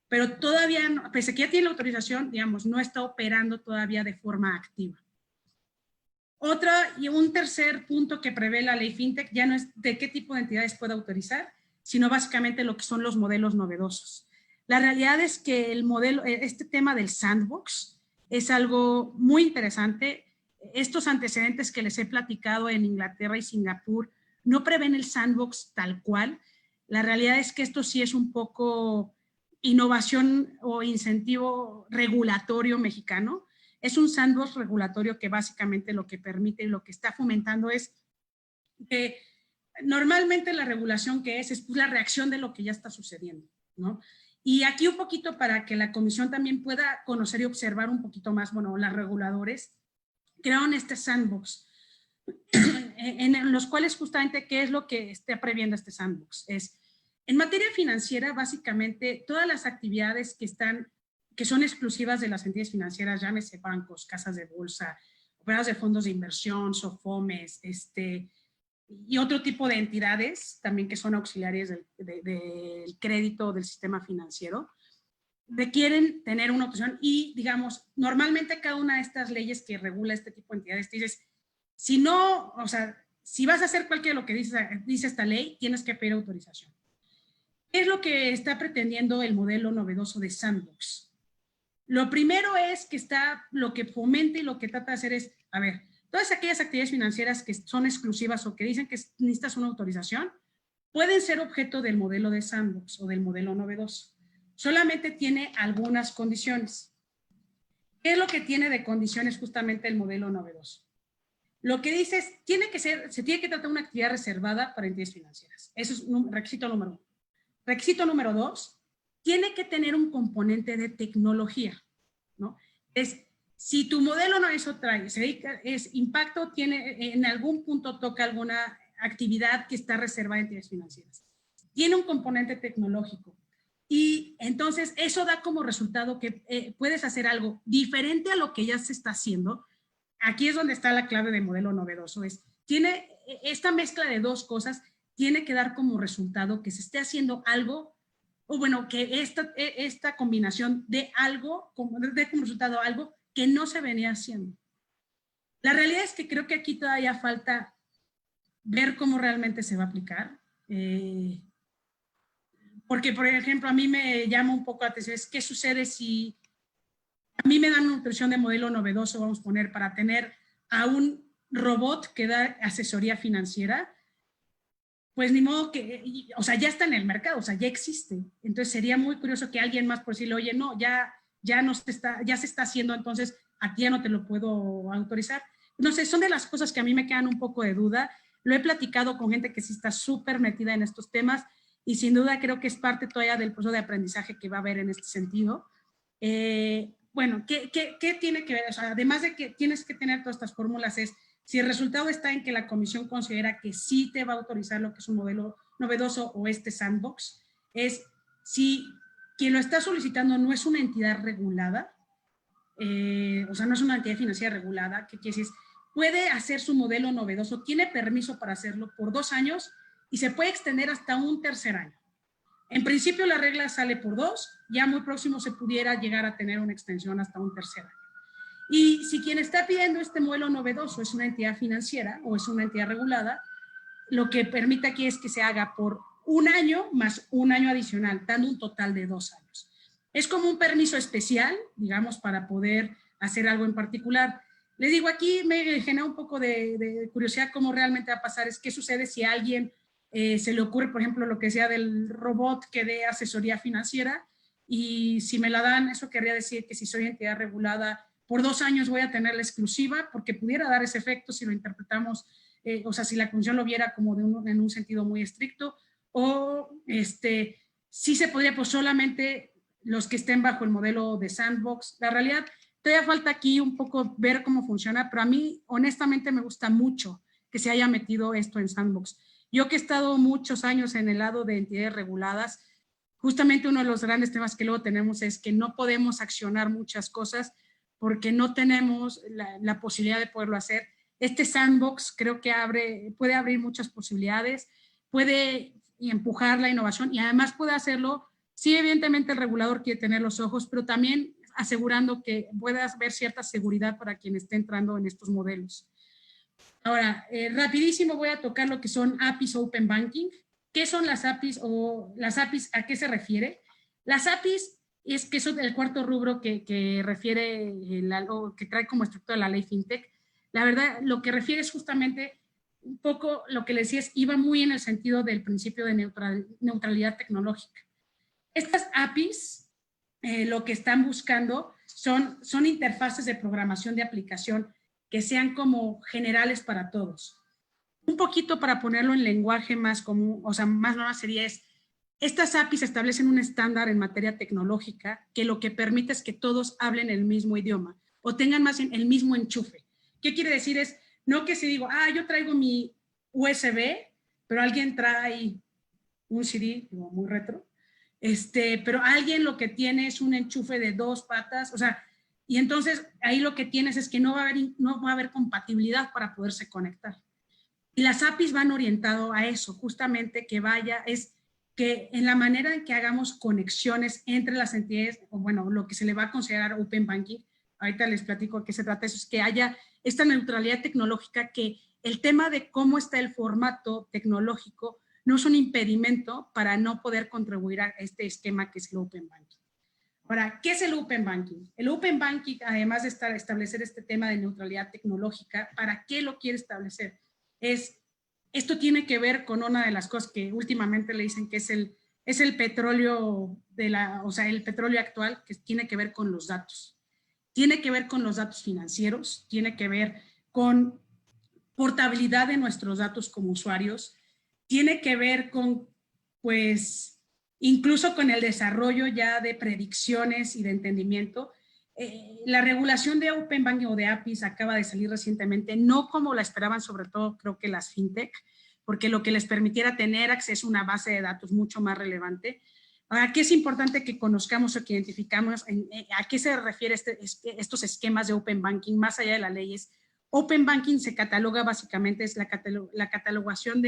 pero todavía, no, pese a que ya tiene la autorización, digamos, no está operando todavía de forma activa. Otra y un tercer punto que prevé la ley FinTech ya no es de qué tipo de entidades puede autorizar, sino básicamente lo que son los modelos novedosos. La realidad es que el modelo, este tema del sandbox, es algo muy interesante. Estos antecedentes que les he platicado en Inglaterra y Singapur no prevén el sandbox tal cual. La realidad es que esto sí es un poco innovación o incentivo regulatorio mexicano. Es un sandbox regulatorio que básicamente lo que permite y lo que está fomentando es que normalmente la regulación que es pues la reacción de lo que ya está sucediendo, ¿no? Y aquí un poquito para que la comisión también pueda conocer y observar un poquito más, bueno, los reguladores crearon este sandbox en los cuales justamente qué es lo que está previendo este sandbox. Es, en materia financiera, básicamente todas las actividades que son exclusivas de las entidades financieras, llámese bancos, casas de bolsa, operadoras de fondos de inversión, SOFOMES, y otro tipo de entidades también que son auxiliares del crédito del sistema financiero, requieren tener una opción y, digamos, normalmente cada una de estas leyes que regula este tipo de entidades, dices, si no, o sea, si vas a hacer cualquiera de lo que dice esta ley, tienes que pedir autorización. ¿Qué es lo que está pretendiendo el modelo novedoso de Sandbox? Lo primero es que lo que fomenta y lo que trata de hacer es, a ver, todas aquellas actividades financieras que son exclusivas o que dicen que necesitas una autorización, pueden ser objeto del modelo de Sandbox o del modelo novedoso. Solamente tiene algunas condiciones. ¿Qué es lo que tiene de condiciones justamente el modelo novedoso? Lo que dice es, se tiene que tratar de una actividad reservada para entidades financieras. Eso es requisito número 1. Requisito número 2, tiene que tener un componente de tecnología, ¿no? Si tu modelo no eso trae, impacto, en algún punto toca alguna actividad que está reservada en entidades financieras. Tiene un componente tecnológico. Y entonces eso da como resultado que puedes hacer algo diferente a lo que ya se está haciendo. Aquí es donde está la clave del modelo novedoso. Tiene esta mezcla de dos cosas, tiene que dar como resultado que se esté haciendo algo, o bueno, que esta combinación de algo, dé como resultado algo que no se venía haciendo. La realidad es que creo que aquí todavía falta ver cómo realmente se va a aplicar. Porque, por ejemplo, a mí me llama un poco la atención, ¿qué sucede si a mí me dan una nutrición de modelo novedoso, vamos a poner, para tener a un robot que da asesoría financiera? Pues ni modo que, o sea, ya está en el mercado, o sea, ya existe. Entonces sería muy curioso que alguien más por decirle, oye, no, ya se está haciendo, entonces a ti ya no te lo puedo autorizar. No sé, son de las cosas que a mí me quedan un poco de duda. Lo he platicado con gente que sí está súper metida en estos temas y sin duda creo que es parte todavía del proceso de aprendizaje que va a haber en este sentido. Bueno, ¿qué tiene que ver? O sea, además de que tienes que tener todas estas fórmulas, es si el resultado está en que la comisión considera que sí te va a autorizar lo que es un modelo novedoso o este sandbox, es si quien lo está solicitando no es una entidad regulada, o sea, no es una entidad financiera regulada, ¿qué quiere decir? Puede hacer su modelo novedoso, tiene permiso para hacerlo por 2 años y se puede extender hasta un tercer año. En principio la regla sale por 2, ya muy próximo se pudiera llegar a tener una extensión hasta un tercer año. Y si quien está pidiendo este modelo novedoso es una entidad financiera o es una entidad regulada, lo que permite aquí es que se haga por 1 año más 1 año adicional, dando un total de 2 años. Es como un permiso especial, digamos, para poder hacer algo en particular. Les digo, aquí me genera un poco de curiosidad cómo realmente va a pasar, es qué sucede si a alguien se le ocurre, por ejemplo, lo que sea del robot que dé asesoría financiera, y si me la dan, eso querría decir que si soy entidad regulada, por 2 años voy a tener la exclusiva, porque pudiera dar ese efecto si lo interpretamos, o sea, si la Comisión lo viera como en un sentido muy estricto, o sí se podría, pues solamente los que estén bajo el modelo de sandbox. La realidad, todavía falta aquí un poco ver cómo funciona, pero a mí honestamente me gusta mucho que se haya metido esto en sandbox. Yo que he estado muchos años en el lado de entidades reguladas, justamente uno de los grandes temas que luego tenemos es que no podemos accionar muchas cosas porque no tenemos la posibilidad de poderlo hacer. Este sandbox creo que puede abrir muchas posibilidades, puede empujar la innovación y además puede hacerlo, sí, evidentemente el regulador quiere tener los ojos, pero también asegurando que pueda haber cierta seguridad para quien esté entrando en estos modelos. Ahora, rapidísimo voy a tocar lo que son APIs Open Banking. ¿Qué son las APIs o las APIs a qué se refiere? Las APIs es que son el cuarto rubro que refiere, que trae como estructura la ley FinTech. La verdad, lo que refiere es justamente un poco lo que les decía, iba muy en el sentido del principio de neutralidad tecnológica. Estas APIs lo que están buscando son interfaces de programación de aplicación que sean como generales para todos. Un poquito para ponerlo en lenguaje más común, o sea, más normal sería estas APIs establecen un estándar en materia tecnológica que lo que permite es que todos hablen el mismo idioma o tengan más el mismo enchufe. ¿Qué quiere decir? Es no que si digo, yo traigo mi USB, pero alguien trae un CD, digo, muy retro, pero alguien lo que tiene es un enchufe de 2 patas, o sea, y entonces ahí lo que tienes es que no va a haber compatibilidad para poderse conectar. Y las APIs van orientado a eso, justamente es que en la manera en que hagamos conexiones entre las entidades, o bueno, lo que se le va a considerar Open Banking, ahorita les platico a qué se trata, eso es que haya esta neutralidad tecnológica, que el tema de cómo está el formato tecnológico no es un impedimento para no poder contribuir a este esquema que es el Open Banking. Ahora, ¿qué es el Open Banking? El Open Banking, además de establecer este tema de neutralidad tecnológica, ¿para qué lo quiere establecer? Esto tiene que ver con una de las cosas que últimamente le dicen que es el petróleo el petróleo actual, que tiene que ver con los datos. Tiene que ver con los datos financieros, tiene que ver con portabilidad de nuestros datos como usuarios, tiene que ver con, pues, incluso con el desarrollo ya de predicciones y de entendimiento. La regulación de Open Banking o de APIs acaba de salir recientemente, no como la esperaban, sobre todo creo que las FinTech, porque lo que les permitiera tener acceso a una base de datos mucho más relevante. Ahora, ¿qué es importante que conozcamos o que identificamos? ¿A qué se refiere estos esquemas de Open Banking más allá de las leyes? Open Banking se cataloga básicamente, es la catalogación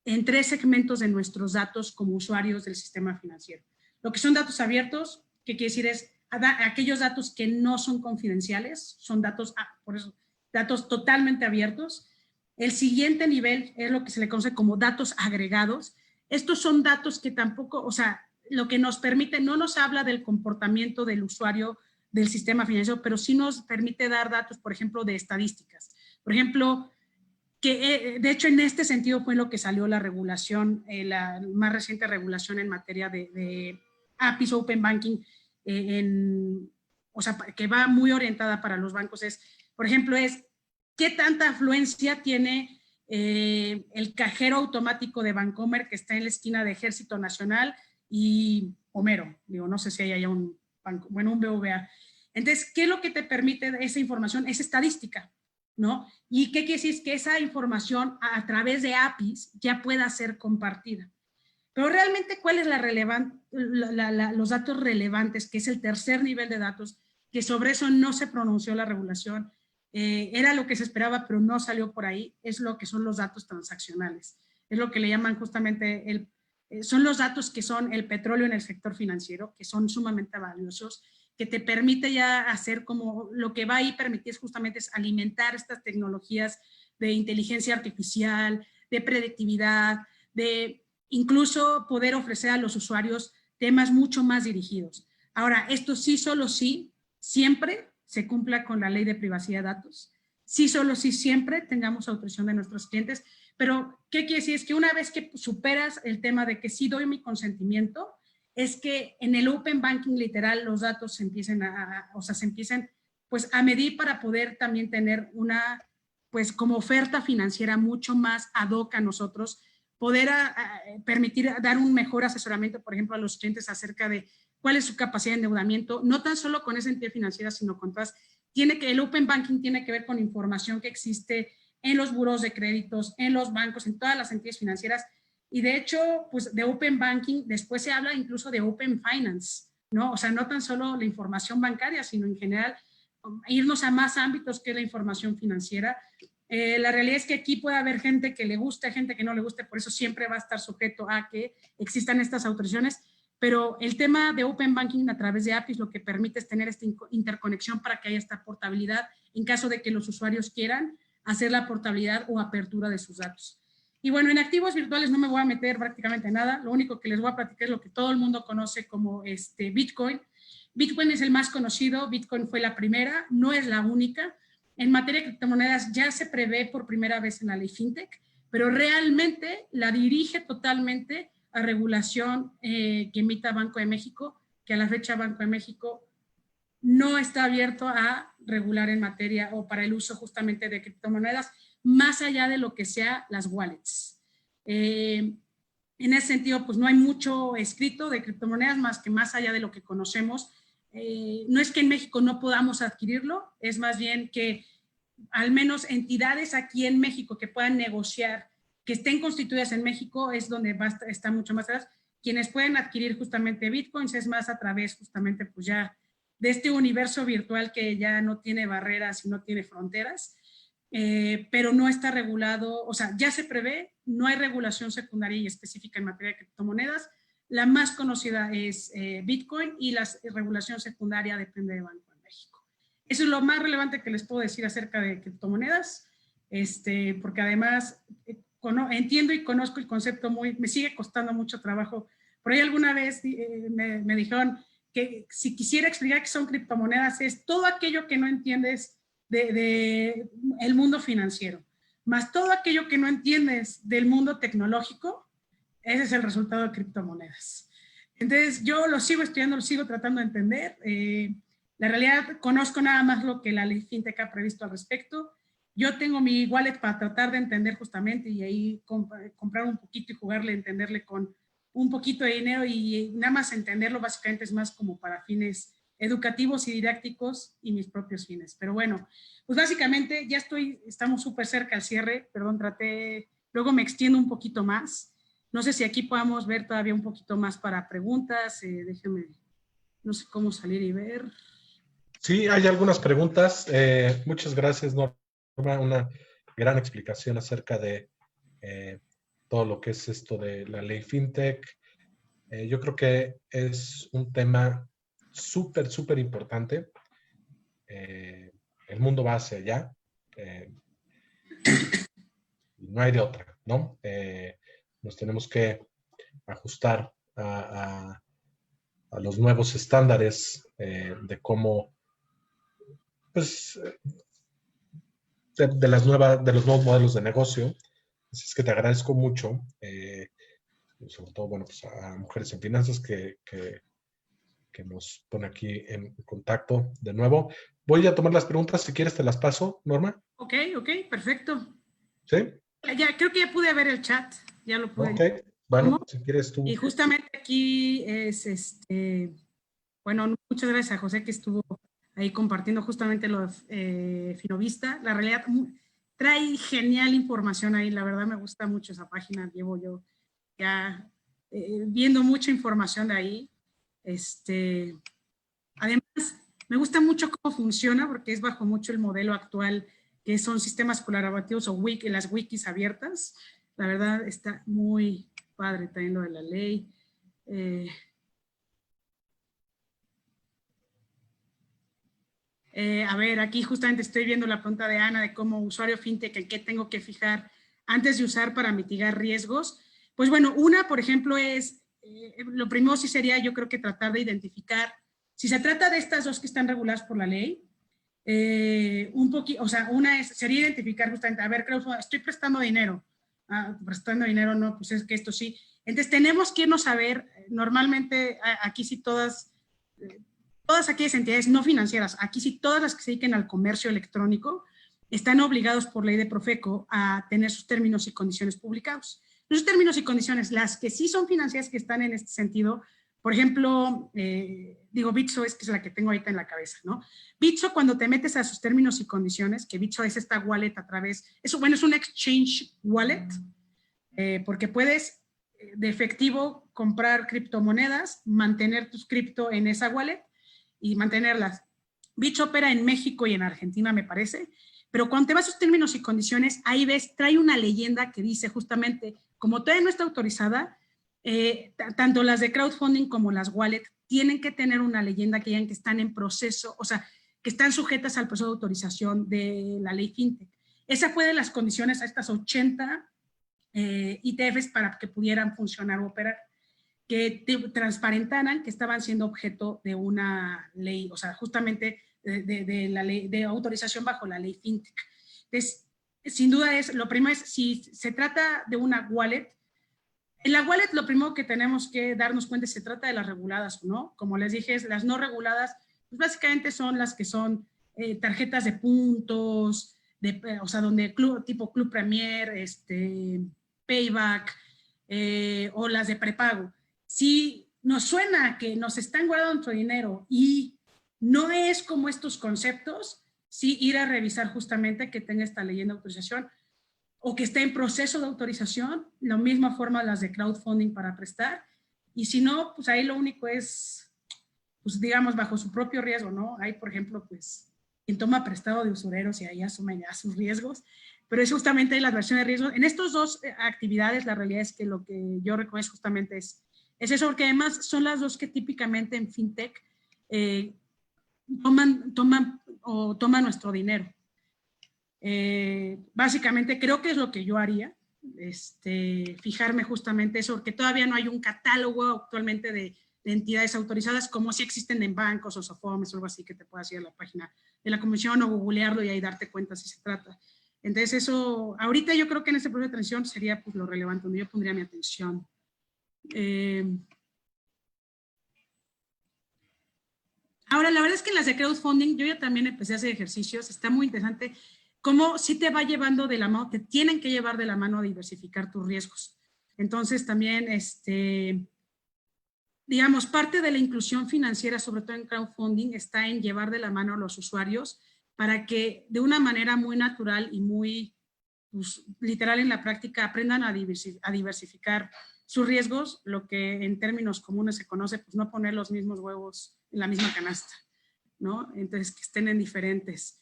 en 3 segmentos de nuestros datos como usuarios del sistema financiero. Lo que son datos abiertos, que quiere decir es aquellos datos que no son confidenciales, son datos, por eso, datos totalmente abiertos. El siguiente nivel es lo que se le conoce como datos agregados. Estos son datos que tampoco, o sea, lo que nos permite, no nos habla del comportamiento del usuario del sistema financiero, pero sí nos permite dar datos, por ejemplo, de estadísticas. Por ejemplo, que de hecho en este sentido fue lo que salió la regulación, la más reciente regulación en materia de APIs Open Banking, o sea, que va muy orientada para los bancos, por ejemplo, ¿qué tanta afluencia tiene el cajero automático de Bancomer que está en la esquina de Ejército Nacional y Homero? Digo, no sé si hay allá un banco, bueno, un BVA. Entonces, ¿qué es lo que te permite esa información? Es estadística, ¿no? ¿Y qué quiere decir? Que esa información a través de APIs ya pueda ser compartida. Pero realmente, ¿cuál es los datos relevantes, que es el tercer nivel de datos, que sobre eso no se pronunció la regulación? Era lo que se esperaba, pero no salió por ahí, es lo que son los datos transaccionales. Es lo que le llaman justamente, son los datos que son el petróleo en el sector financiero, que son sumamente valiosos, que te permite ya hacer como lo que va a permitir justamente es alimentar estas tecnologías de inteligencia artificial, de predictividad, de incluso poder ofrecer a los usuarios temas mucho más dirigidos. Ahora, esto sí, solo sí, siempre se cumpla con la ley de privacidad de datos. Sí, solo sí, siempre tengamos autorización de nuestros clientes. Pero, ¿qué quiere decir? Es que una vez que superas el tema de que sí doy mi consentimiento, es que en el Open Banking literal los datos se empiecen se empiecen pues a medir para poder también tener una, pues como oferta financiera mucho más ad hoc a nosotros, poder permitir dar un mejor asesoramiento, por ejemplo, a los clientes acerca de cuál es su capacidad de endeudamiento, no tan solo con esa entidad financiera, sino con todas. El Open Banking tiene que ver con información que existe en los buros de créditos, en los bancos, en todas las entidades financieras. Y de hecho, pues de Open Banking, después se habla incluso de Open Finance, ¿no? O sea, no tan solo la información bancaria, sino en general irnos a más ámbitos que la información financiera. La realidad es que aquí puede haber gente que le guste, gente que no le guste, por eso siempre va a estar sujeto a que existan estas autorizaciones, pero el tema de Open Banking a través de APIs lo que permite es tener esta interconexión para que haya esta portabilidad en caso de que los usuarios quieran hacer la portabilidad o apertura de sus datos. Y bueno, en activos virtuales no me voy a meter prácticamente nada, lo único que les voy a platicar es lo que todo el mundo conoce como Bitcoin. Bitcoin es el más conocido, Bitcoin fue la primera, no es la única. En materia de criptomonedas ya se prevé por primera vez en la ley FinTech, pero realmente la dirige totalmente a regulación que emita Banco de México, que a la fecha Banco de México no está abierto a regular en materia o para el uso justamente de criptomonedas, más allá de lo que sea las wallets. En ese sentido, pues no hay mucho escrito de criptomonedas más allá de lo que conocemos. No es que en México no podamos adquirirlo, es más bien que al menos entidades aquí en México que puedan negociar, que estén constituidas en México, es donde está mucho más atrás. Quienes pueden adquirir justamente bitcoins es más a través justamente pues ya de este universo virtual que ya no tiene barreras y no tiene fronteras, pero no está regulado, o sea, ya se prevé, no hay regulación secundaria y específica en materia de criptomonedas. La más conocida es Bitcoin y la regulación secundaria depende de Banco de México. Eso es lo más relevante que les puedo decir acerca de criptomonedas, porque además entiendo y conozco el concepto me sigue costando mucho trabajo. Por ahí alguna vez me dijeron que si quisiera explicar qué son criptomonedas es todo aquello que no entiendes de el mundo financiero, más todo aquello que no entiendes del mundo tecnológico, ese es el resultado de criptomonedas. Entonces yo lo sigo estudiando, lo sigo tratando de entender. La realidad, conozco nada más lo que la ley FinTech ha previsto al respecto. Yo tengo mi wallet para tratar de entender justamente y ahí comprar un poquito y jugarle, entenderle con un poquito de dinero y nada más entenderlo básicamente es más como para fines educativos y didácticos y mis propios fines. Pero bueno, pues básicamente ya estamos súper cerca al cierre, perdón, luego me extiendo un poquito más. No sé si aquí podamos ver todavía un poquito más para preguntas, déjenme, no sé cómo salir y ver. Sí, hay algunas preguntas. Muchas gracias, Norma. Una gran explicación acerca de todo lo que es esto de la ley FinTech. Yo creo que es un tema súper, súper importante. El mundo va hacia allá. No hay de otra, ¿no? Nos tenemos que ajustar a los nuevos estándares de cómo, pues, de los nuevos modelos de negocio. Así es que te agradezco mucho, sobre todo, bueno, pues a Mujeres en Finanzas que nos pone aquí en contacto de nuevo. Voy a tomar las preguntas, si quieres te las paso, Norma. Ok, perfecto. ¿Sí? Ya, creo que ya pude ver el chat, ya lo pude. Ok, bueno, si quieres tú. Y justamente aquí es, bueno, muchas gracias a José que estuvo ahí compartiendo justamente los Finovista. La realidad trae genial información ahí, la verdad me gusta mucho esa página, llevo yo ya viendo mucha información de ahí. Además, me gusta mucho cómo funciona porque es bajo mucho el modelo actual que son sistemas colaborativos o las wikis abiertas. La verdad está muy padre también lo de la ley. A ver, aquí justamente estoy viendo la pregunta de Ana de cómo usuario fintech, en qué tengo que fijar antes de usar para mitigar riesgos. Pues bueno, una, por ejemplo, es, lo primero sí sería, yo creo que tratar de identificar, si se trata de estas dos que están reguladas por la ley, un poquito, o sea, una es, sería identificar justamente, a ver, creo, estoy prestando dinero. Prestando dinero, no, pues es que esto sí. Entonces tenemos que irnos a ver, normalmente aquí sí todas aquellas entidades no financieras, aquí sí todas las que se dediquen al comercio electrónico, están obligados por ley de Profeco a tener sus términos y condiciones publicados. Los términos y condiciones, las que sí son financieras que están en este sentido, por ejemplo, digo, Bitso es que es la que tengo ahorita en la cabeza, ¿no? Bitso, cuando te metes a sus términos y condiciones, que Bitso es esta wallet a través, eso, bueno, es un exchange wallet, porque puedes de efectivo comprar criptomonedas, mantener tus cripto en esa wallet y mantenerlas. Bitso opera en México y en Argentina, me parece, pero cuando te vas a sus términos y condiciones, ahí ves, trae una leyenda que dice justamente, como todavía no está autorizada, tanto las de crowdfunding como las wallet tienen que tener una leyenda que digan que están en proceso, o sea, que están sujetas al proceso de autorización de la ley FinTech. Esa fue de las condiciones a estas 80 ITFs para que pudieran funcionar o operar, que transparentaran que estaban siendo objeto de una ley, o sea, justamente de la ley de autorización bajo la ley FinTech. Entonces, sin duda es, lo primero es, si se trata de una wallet, en la wallet lo primero que tenemos que darnos cuenta es si se trata de las reguladas o no. Como les dije, las no reguladas, pues básicamente son las que son tarjetas de puntos, o sea, donde tipo Club Premier, Payback, o las de prepago. Si nos suena que nos están guardando nuestro dinero y no es como estos conceptos, sí ir a revisar justamente que tenga esta leyenda de autorización o que esté en proceso de autorización, la misma forma las de crowdfunding para prestar, y si no, pues ahí lo único es, pues digamos, bajo su propio riesgo, ¿no? Hay, por ejemplo, pues, quien toma prestado de usureros y ahí asume ya sus riesgos, pero es justamente la adversión de riesgo. En estas dos actividades, la realidad es que lo que yo recomiendo justamente es eso, porque además son las dos que típicamente en FinTech toman nuestro dinero. Básicamente creo que es lo que yo haría, fijarme justamente eso, porque todavía no hay un catálogo actualmente de entidades autorizadas, como si existen en bancos o Sofomes o algo así, que te puedas ir a la página de la comisión o googlearlo y ahí darte cuenta si se trata. Entonces eso, ahorita yo creo que en este proceso de transición sería pues, lo relevante, donde yo pondría mi atención. Ahora, la verdad es que en las de crowdfunding, yo ya también empecé a hacer ejercicios, está muy interesante cómo sí te va llevando de la mano, te tienen que llevar de la mano a diversificar tus riesgos. Entonces también, digamos, parte de la inclusión financiera, sobre todo en crowdfunding, está en llevar de la mano a los usuarios para que de una manera muy natural y muy pues, literal en la práctica aprendan a diversificar sus riesgos, lo que en términos comunes se conoce, pues no poner los mismos huevos en la misma canasta, ¿no? Entonces, que estén en diferentes.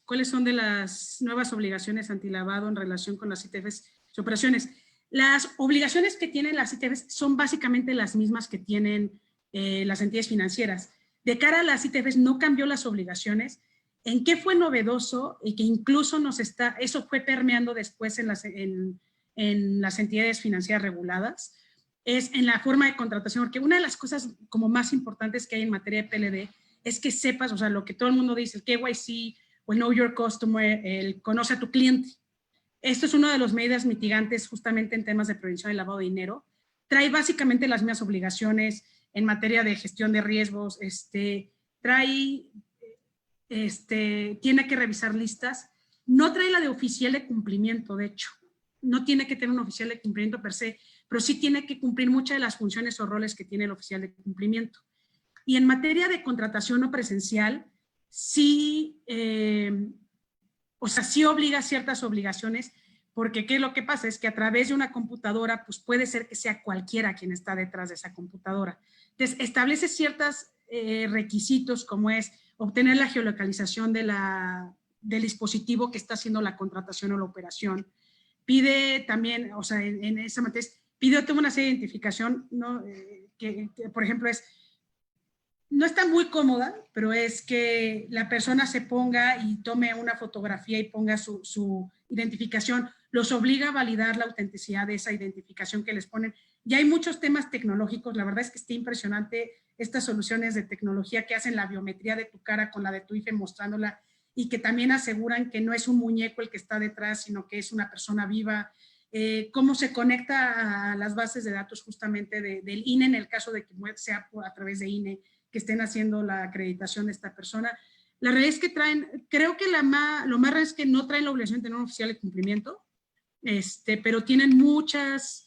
¿Cuáles son de las nuevas obligaciones antilavado en relación con las ITFs y operaciones? Las obligaciones que tienen las ITFs son básicamente las mismas que tienen las entidades financieras. De cara a las ITFs no cambió las obligaciones. ¿En qué fue novedoso y que incluso eso fue permeando después en las entidades financieras reguladas? Es en la forma de contratación, porque una de las cosas como más importantes que hay en materia de PLD es que sepas, o sea, lo que todo el mundo dice, el KYC o el Know Your Customer, el conoce a tu cliente. Esto es una de las medidas mitigantes justamente en temas de prevención del lavado de dinero. Trae básicamente las mismas obligaciones en materia de gestión de riesgos, tiene que revisar listas, no trae la de oficial de cumplimiento, de hecho, no tiene que tener un oficial de cumplimiento per se, pero sí tiene que cumplir muchas de las funciones o roles que tiene el oficial de cumplimiento. Y en materia de contratación no presencial, sí, o sea, sí obliga ciertas obligaciones, porque ¿qué es lo que pasa? Es que a través de una computadora, pues puede ser que sea cualquiera quien está detrás de esa computadora. Entonces, establece ciertos requisitos como es obtener la geolocalización del dispositivo que está haciendo la contratación o la operación. Pide también, o sea, en esa materia, pide una serie de identificación, ¿no? Que, por ejemplo, es no está muy cómoda, pero es que la persona se ponga y tome una fotografía y ponga su identificación, los obliga a validar la autenticidad de esa identificación que les ponen. Ya hay muchos temas tecnológicos, la verdad es que está impresionante estas soluciones de tecnología que hacen la biometría de tu cara con la de tu IFE mostrándola y que también aseguran que no es un muñeco el que está detrás, sino que es una persona viva. Cómo se conecta a las bases de datos justamente del INE, en el caso de que sea a través de INE, que estén haciendo la acreditación de esta persona. La realidad es que traen, creo que lo más raro es que no traen la obligación de tener un oficial de cumplimiento, pero tienen muchas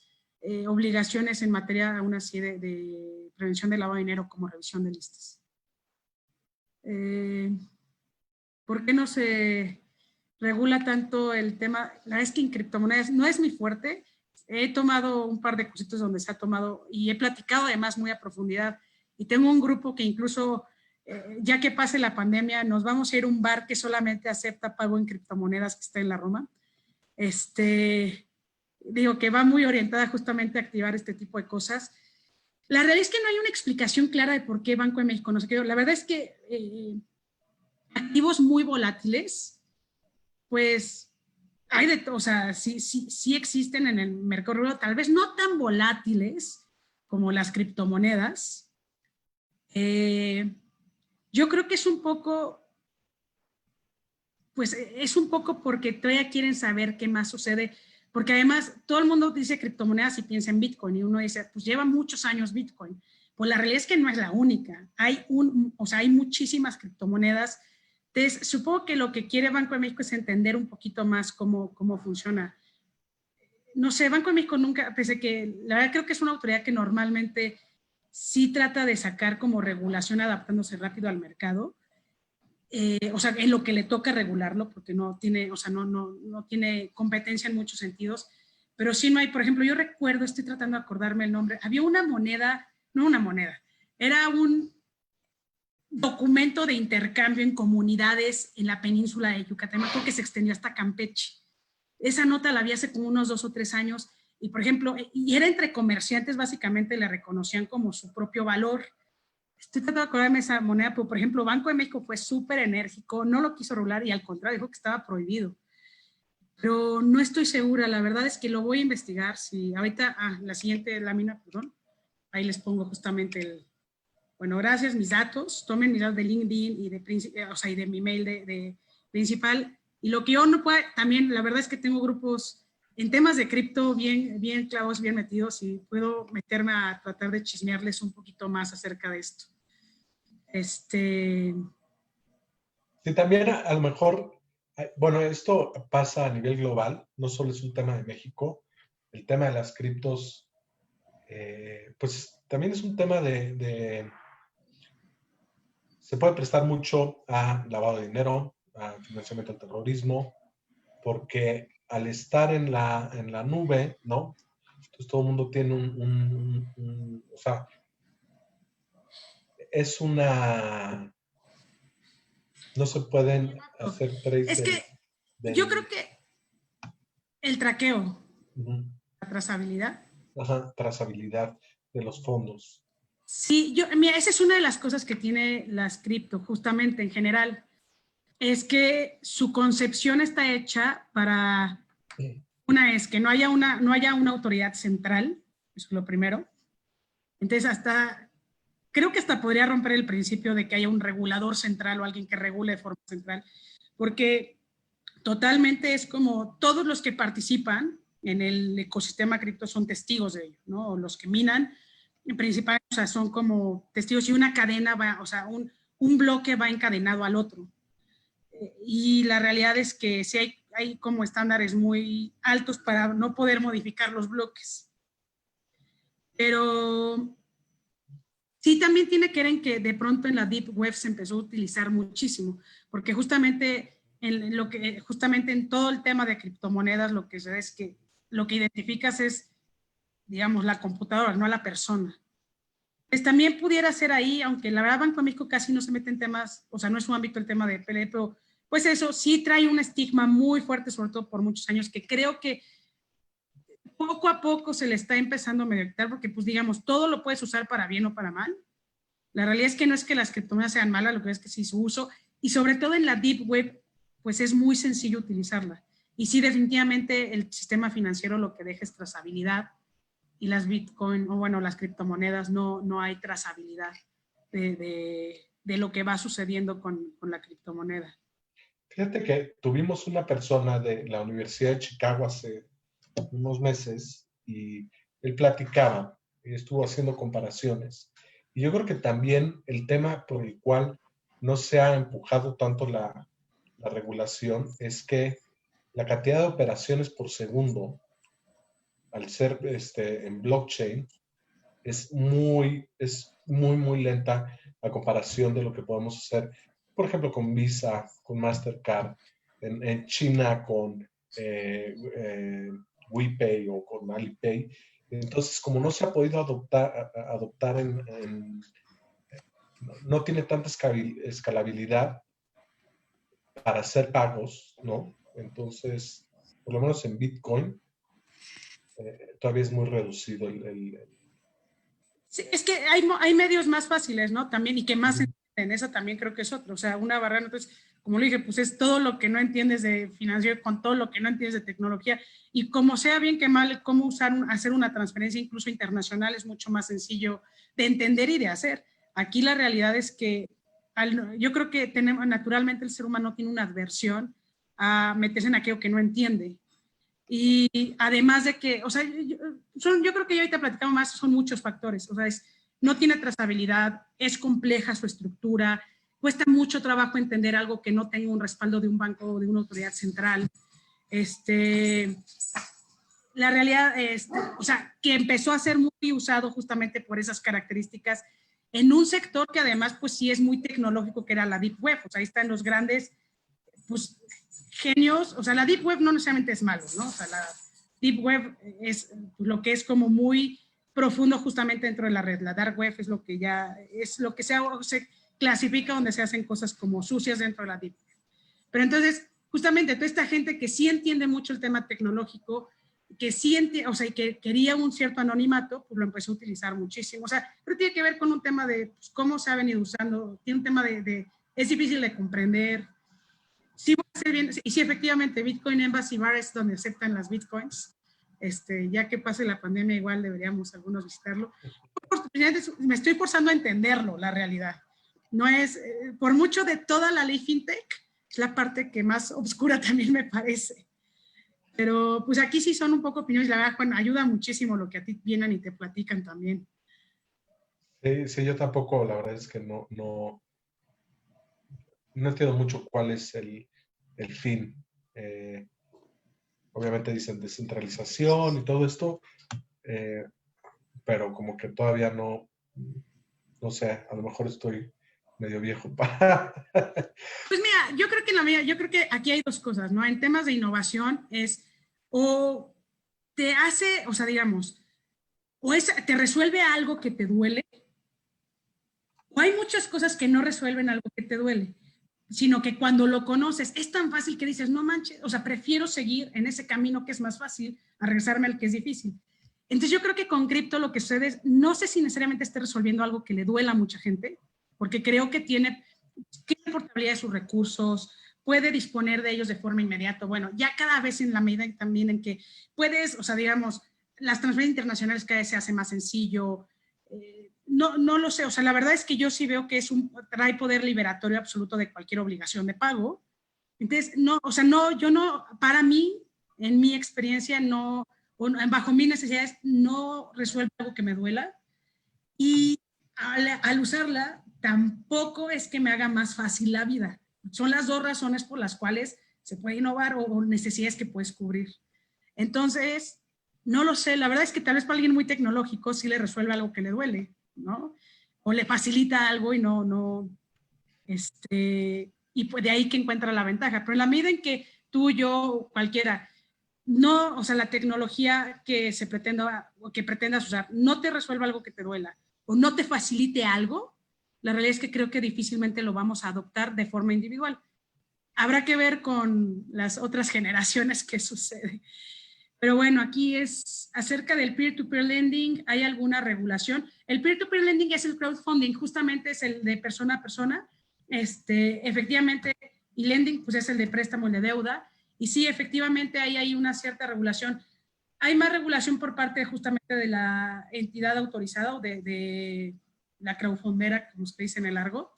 obligaciones en materia aún así de prevención del lavado de dinero como revisión de listas. ¿Por qué no se regula tanto el tema? La verdad es que en criptomonedas no es mi fuerte. He tomado un par de cursitos donde se ha tomado y he platicado además muy a profundidad. Y tengo un grupo que incluso, ya que pase la pandemia, nos vamos a ir a un bar que solamente acepta pago en criptomonedas que está en la Roma. Digo que va muy orientada justamente a activar este tipo de cosas. La realidad es que no hay una explicación clara de por qué Banco de México no se quedó. La verdad es que activos muy volátiles, pues hay de, o sea, sí existen en el mercado regulado, tal vez no tan volátiles como las criptomonedas. Yo creo que es un poco, pues es un poco porque todavía quieren saber qué más sucede, porque además todo el mundo dice criptomonedas y piensa en Bitcoin, y uno dice, pues lleva muchos años Bitcoin. Pues la realidad es que no es la única, hay muchísimas criptomonedas. Entonces, supongo que lo que quiere Banco de México es entender un poquito más cómo funciona. No sé, Banco de México nunca, pese que la verdad creo que es una autoridad que normalmente sí trata de sacar como regulación adaptándose rápido al mercado. O sea, en lo que le toca regularlo, porque no tiene, o sea, no tiene competencia en muchos sentidos, pero sí no hay, por ejemplo, yo recuerdo, estoy tratando de acordarme el nombre, había una moneda, no una moneda, era un documento de intercambio en comunidades en la península de Yucatán, que se extendió hasta Campeche. Esa nota la vi hace como unos 2 o 3 años, y por ejemplo, y era entre comerciantes, básicamente le reconocían como su propio valor. Estoy tratando de acordarme de esa moneda, pero por ejemplo, Banco de México fue súper enérgico, no lo quiso regular y al contrario, dijo que estaba prohibido. Pero no estoy segura, la verdad es que lo voy a investigar. Si ahorita, la siguiente lámina, perdón, ahí les pongo justamente bueno, gracias, mis datos, tomen mis datos de LinkedIn y y de mi mail de principal. Y lo que yo no puedo, también, la verdad es que tengo grupos en temas de cripto bien clavos, bien metidos, y puedo meterme a tratar de chismearles un poquito más acerca de esto. Sí, también a lo mejor, bueno, esto pasa a nivel global, no solo es un tema de México, el tema de las criptos, pues también es un tema se puede prestar mucho a lavado de dinero, a financiamiento del terrorismo, porque al estar en la nube, ¿no? Entonces todo el mundo tiene o sea, es no se pueden hacer trades es que yo creo que el traqueo, la trazabilidad. Ajá, trazabilidad de los fondos. Sí, mira, esa es una de las cosas que tiene las cripto, justamente en general, es que su concepción está hecha para, una es que no haya una autoridad central, eso es lo primero. Entonces creo que hasta podría romper el principio de que haya un regulador central o alguien que regule de forma central, porque totalmente es como todos los que participan en el ecosistema cripto son testigos de ello, ¿no? O los que minan, en principal, o sea, son como testigos, y una cadena va, o sea, un bloque va encadenado al otro. Y la realidad es que sí hay como estándares muy altos para no poder modificar los bloques. Pero sí también tiene que ver en que de pronto en la Deep Web se empezó a utilizar muchísimo, porque justamente justamente en todo el tema de criptomonedas lo que se ve es que lo que identificas es, digamos, la computadora, no a la persona. Pues también pudiera ser ahí, aunque la verdad Banco de México casi no se mete en temas, o sea, no es su ámbito el tema de PLD, pero pues eso sí trae un estigma muy fuerte, sobre todo por muchos años, que creo que poco a poco se le está empezando a meditar, porque pues digamos, todo lo puedes usar para bien o para mal. La realidad es que no es que las criptomonedas sean malas, lo que es que sí su uso, y sobre todo en la Deep Web, pues es muy sencillo utilizarla. Y sí, definitivamente el sistema financiero lo que deja es trazabilidad, y las Bitcoin, o bueno, las criptomonedas, no hay trazabilidad de lo que va sucediendo con la criptomoneda. Fíjate que tuvimos una persona de la Universidad de Chicago hace unos meses y él platicaba y estuvo haciendo comparaciones. Y yo creo que también el tema por el cual no se ha empujado tanto la regulación es que la cantidad de operaciones por segundo, al ser en blockchain, es muy lenta a comparación de lo que podemos hacer, por ejemplo, con Visa, con Mastercard, en China con WePay o con Alipay. Entonces, como no se ha podido adoptar no tiene tanta escalabilidad para hacer pagos, ¿no? Entonces, por lo menos en Bitcoin, todavía es muy reducido Sí, es que hay medios más fáciles, ¿no? También, y que más entienden, eso también creo que es otro, o sea, una barrera, entonces, como lo dije, pues es todo lo que no entiendes de financiero con todo lo que no entiendes de tecnología, y como sea bien que mal, cómo hacer una transferencia incluso internacional es mucho más sencillo de entender y de hacer. Aquí la realidad es que yo creo que naturalmente el ser humano tiene una adversión a meterse en aquello que no entiende. Y además de que, o sea, yo creo que ya ahorita platicamos más, son muchos factores, o sea, no tiene trazabilidad, es compleja su estructura, cuesta mucho trabajo entender algo que no tenga un respaldo de un banco o de una autoridad central. La realidad es, o sea, que empezó a ser muy usado justamente por esas características en un sector que además, pues sí es muy tecnológico, que era la Deep Web, o sea, ahí están los grandes, pues, genios, o sea, la Deep Web no necesariamente es malo, ¿no? O sea, la Deep Web es lo que es como muy profundo justamente dentro de la red. La Dark Web es lo que ya, es lo que se clasifica donde se hacen cosas como sucias dentro de la Deep Web. Pero entonces, justamente, toda esta gente que sí entiende mucho el tema tecnológico, que sí entiende, o sea, y que quería un cierto anonimato, pues lo empezó a utilizar muchísimo. O sea, pero tiene que ver con un tema de pues, cómo se ha venido usando, tiene un tema es difícil de comprender. Sí, voy a ser bien, y sí, efectivamente, Bitcoin Embassy Bar es donde aceptan las Bitcoins. Ya que pase la pandemia, igual deberíamos algunos visitarlo. Me estoy forzando a entenderlo, la realidad. No es, por mucho de toda la ley fintech, es la parte que más oscura también me parece. Pero pues aquí sí son un poco opiniones, la verdad, Juan, ayuda muchísimo lo que a ti vienen y te platican también. Sí, sí, yo tampoco, la verdad es que no entiendo mucho cuál es el fin. Obviamente dicen descentralización y todo esto, pero como que todavía no sé, a lo mejor estoy medio viejo para... Pues mira, yo creo que aquí hay dos cosas, ¿no? En temas de innovación es o te hace, o sea, digamos, te resuelve algo que te duele, o hay muchas cosas que no resuelven algo que te duele, sino que cuando lo conoces es tan fácil que dices, no manches, o sea, prefiero seguir en ese camino que es más fácil a regresarme al que es difícil. Entonces yo creo que con cripto lo que sucede es, no sé si necesariamente esté resolviendo algo que le duela a mucha gente, porque creo que tiene portabilidad de sus recursos, puede disponer de ellos de forma inmediata. Bueno, ya cada vez en la medida también en que puedes, o sea, digamos, las transferencias internacionales cada vez se hace más sencillo. No lo sé, o sea, la verdad es que yo sí veo que trae poder liberatorio absoluto de cualquier obligación de pago. Entonces, no, o sea, no, yo no, para mí, en mi experiencia, no, bajo mis necesidades, no resuelve algo que me duela. Y al usarla, tampoco es que me haga más fácil la vida. Son las dos razones por las cuales se puede innovar o necesidades que puedes cubrir. Entonces, no lo sé, la verdad es que tal vez para alguien muy tecnológico sí le resuelve algo que le duele, ¿no? O le facilita algo y y pues de ahí que encuentra la ventaja. Pero en la medida en que tú, yo, cualquiera, no, o sea, la tecnología que se pretenda o que pretendas usar no te resuelva algo que te duela o no te facilite algo, la realidad es que creo que difícilmente lo vamos a adoptar de forma individual. Habrá que ver con las otras generaciones qué sucede. Pero bueno, aquí es acerca del peer-to-peer lending, ¿hay alguna regulación? El peer-to-peer lending es el crowdfunding, justamente es el de persona a persona. Efectivamente, y lending pues es el de préstamo, el de deuda. Y sí, efectivamente ahí hay una cierta regulación. Hay más regulación por parte justamente de la entidad autorizada o de la crowdfundera, como se dice en el argot.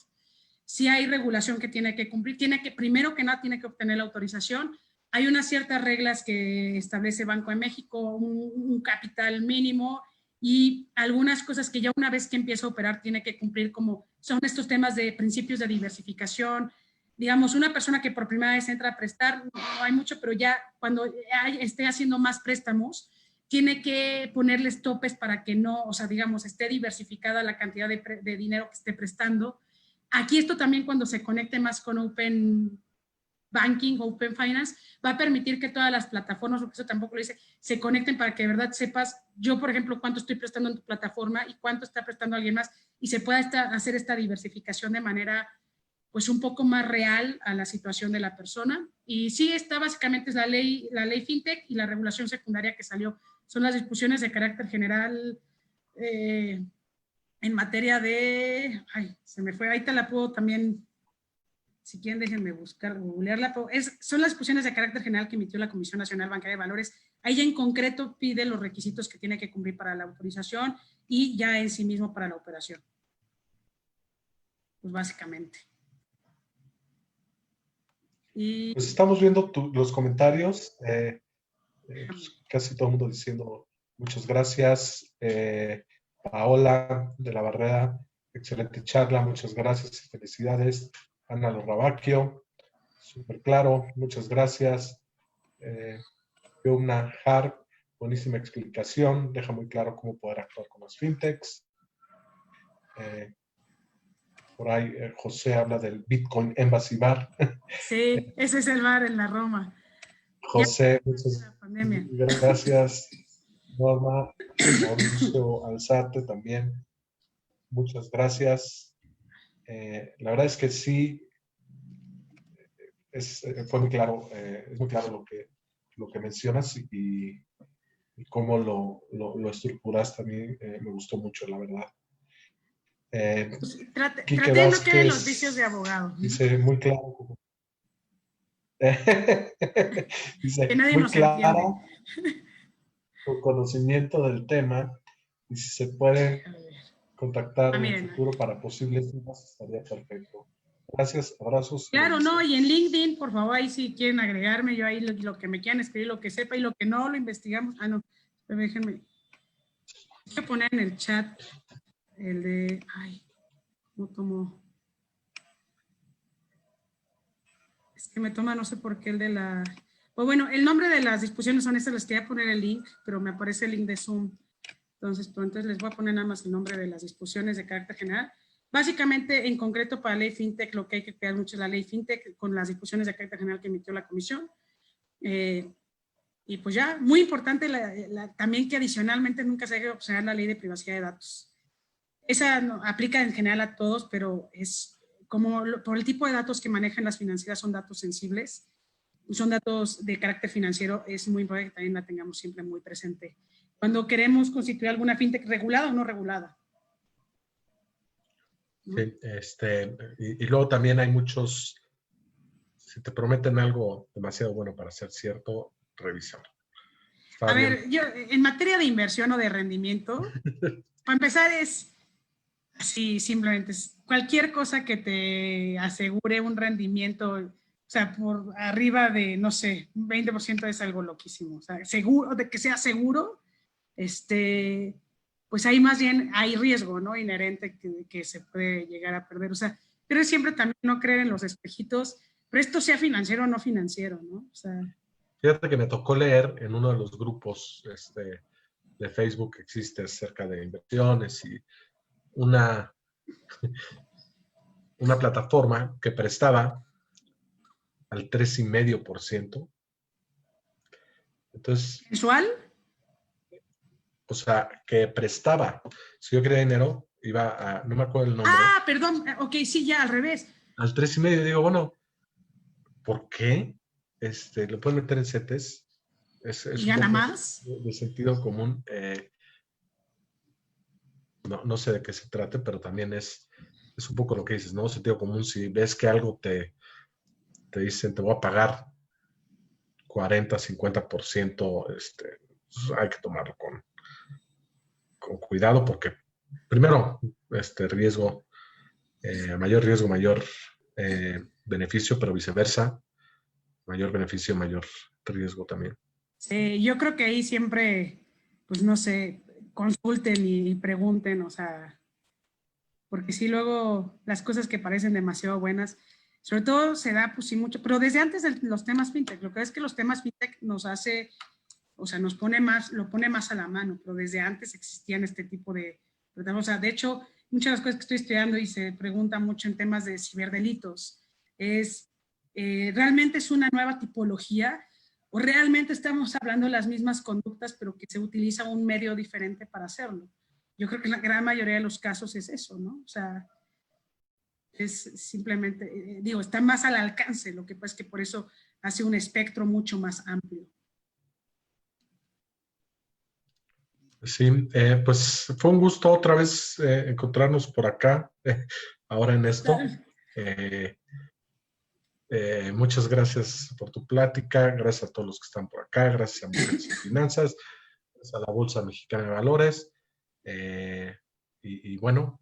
Sí hay regulación que tiene que cumplir, primero que nada tiene que obtener la autorización. Hay unas ciertas reglas que establece Banco de México, un capital mínimo y algunas cosas que ya una vez que empieza a operar tiene que cumplir, como son estos temas de principios de diversificación. Digamos, una persona que por primera vez entra a prestar, no hay mucho, pero ya cuando esté haciendo más préstamos, tiene que ponerles topes para que no, o sea, digamos, esté diversificada la cantidad de dinero que esté prestando. Aquí esto también, cuando se conecte más con Open Banking, Open Finance, va a permitir que todas las plataformas, porque eso tampoco lo dice, se conecten para que de verdad sepas, yo por ejemplo, cuánto estoy prestando en tu plataforma y cuánto está prestando alguien más, y se pueda hacer esta diversificación de manera pues un poco más real a la situación de la persona. Y sí, está básicamente es la ley FinTech, y la regulación secundaria que salió son las discusiones de carácter general en materia de, ay, se me fue, ahí te la puedo también, si quieren déjenme buscar, googlearla, son las discusiones de carácter general que emitió la Comisión Nacional Bancaria de Valores. Ahí en concreto pide los requisitos que tiene que cumplir para la autorización y ya en sí mismo para la operación. Pues básicamente. Y pues estamos viendo los comentarios, pues casi todo el mundo diciendo muchas gracias. Paola de la Barrera, excelente charla, muchas gracias y felicidades. Ana Lorrabaquio, súper claro, muchas gracias. Yumna Harp, buenísima explicación, deja muy claro cómo poder actuar con las fintechs. Por ahí José habla del Bitcoin Embassy Bar. Sí, ese es el bar en la Roma. José, muchas gracias. Norma, Mauricio Alzate también, muchas gracias. La verdad es que sí, fue muy claro, es muy claro lo que mencionas y cómo lo estructuraste. A mí me gustó mucho, la verdad. Pues, trate Quique de no caer en los Vázquez vicios de abogado. dice muy claro. Dice Que nadie muy nos clara entiende. tu conocimiento del tema, y si se puede contactar en el futuro para posibles temas, estaría perfecto. Gracias, abrazos. Claro, no, y en LinkedIn, por favor, ahí si quieren agregarme, yo ahí lo que me quieran escribir, lo que sepa, y lo que no lo investigamos. Ah, no, pero déjenme. Voy a poner en el chat el de, ay, no tomo. Es que me toma, no sé por qué el de la. Pues bueno, el nombre de las discusiones son estas, les quería poner el link, pero me aparece el link de Zoom. Entonces les voy a poner nada más el nombre de las discusiones de carácter general. Básicamente, en concreto, para la ley FinTech, lo que hay que cuidar mucho es la ley FinTech con las discusiones de carácter general que emitió la comisión. Y pues ya, muy importante también que adicionalmente nunca se debe observar la ley de privacidad de datos. Esa no, aplica en general a todos, pero es como por el tipo de datos que manejan las financieras, son datos sensibles, son datos de carácter financiero, es muy importante que también la tengamos siempre muy presente cuando queremos constituir alguna fintech regulada o no regulada. ¿No? Sí, y luego también hay muchos, si te prometen algo demasiado bueno para ser cierto, revísalo. A ver, yo en materia de inversión o de rendimiento, para empezar es así, simplemente cualquier cosa que te asegure un rendimiento, o sea, por arriba de, no sé, un 20% es algo loquísimo. O sea, seguro, de que sea seguro, pues ahí más bien hay riesgo, ¿no? Inherente que se puede llegar a perder. O sea, pero siempre también no creer en los espejitos, pero esto sea financiero o no financiero, ¿no? O sea. Fíjate que me tocó leer en uno de los grupos de Facebook que existe acerca de inversiones y una plataforma que prestaba al 3,5%. Entonces, ¿Mensual? O sea, que prestaba. Si yo quería dinero, iba a, no me acuerdo el nombre. Ah, perdón, ok, sí, ya, al revés. Al 3,5, digo, bueno, ¿por qué? Lo pueden meter en CETES ¿Y es un gana poco más? de sentido común. No sé de qué se trate, pero también es un poco lo que dices, ¿no? Sentido común. Si ves que algo te dicen, te voy a pagar 40, 50%, pues hay que tomarlo con cuidado porque, primero, riesgo, mayor riesgo, mayor beneficio, pero viceversa, mayor beneficio, mayor riesgo también. Sí, yo creo que ahí siempre, pues no sé, consulten y pregunten, o sea, porque sí, luego las cosas que parecen demasiado buenas, sobre todo se da, pues sí, mucho, pero desde antes de los temas fintech, lo que es que los temas fintech nos hace, o sea, nos pone más, lo pone más a la mano, pero desde antes existían este tipo de, o sea, de hecho, muchas de las cosas que estoy estudiando y se pregunta mucho en temas de ciberdelitos, es, ¿realmente es una nueva tipología o realmente estamos hablando de las mismas conductas, pero que se utiliza un medio diferente para hacerlo? Yo creo que en la gran mayoría de los casos es eso, ¿no? O sea, es simplemente, digo, está más al alcance, lo que pasa es que por eso hace un espectro mucho más amplio. Sí, pues fue un gusto otra vez encontrarnos por acá, ahora en esto. Eh, Muchas gracias por tu plática, gracias a todos los que están por acá, gracias a Mujeres en Finanzas, gracias a la Bolsa Mexicana de Valores. Y bueno,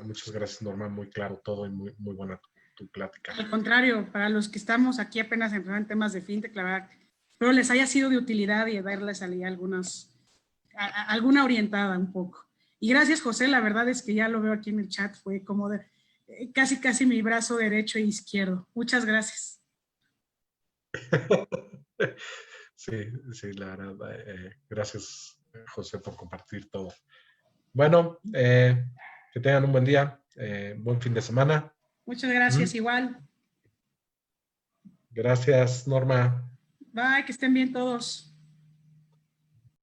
muchas gracias, Norma, muy claro todo y muy buena tu plática. Al contrario, para los que estamos aquí apenas entrando en temas de fintech, la verdad, espero les haya sido de utilidad y darles ahí alguna orientada un poco. Y gracias, José, la verdad es que ya lo veo aquí en el chat, fue como de, casi mi brazo derecho e izquierdo. Muchas gracias. Sí, la verdad, gracias, José, por compartir todo. Bueno, que tengan un buen día, buen fin de semana. Muchas gracias, igual. Gracias, Norma. Bye, que estén bien todos.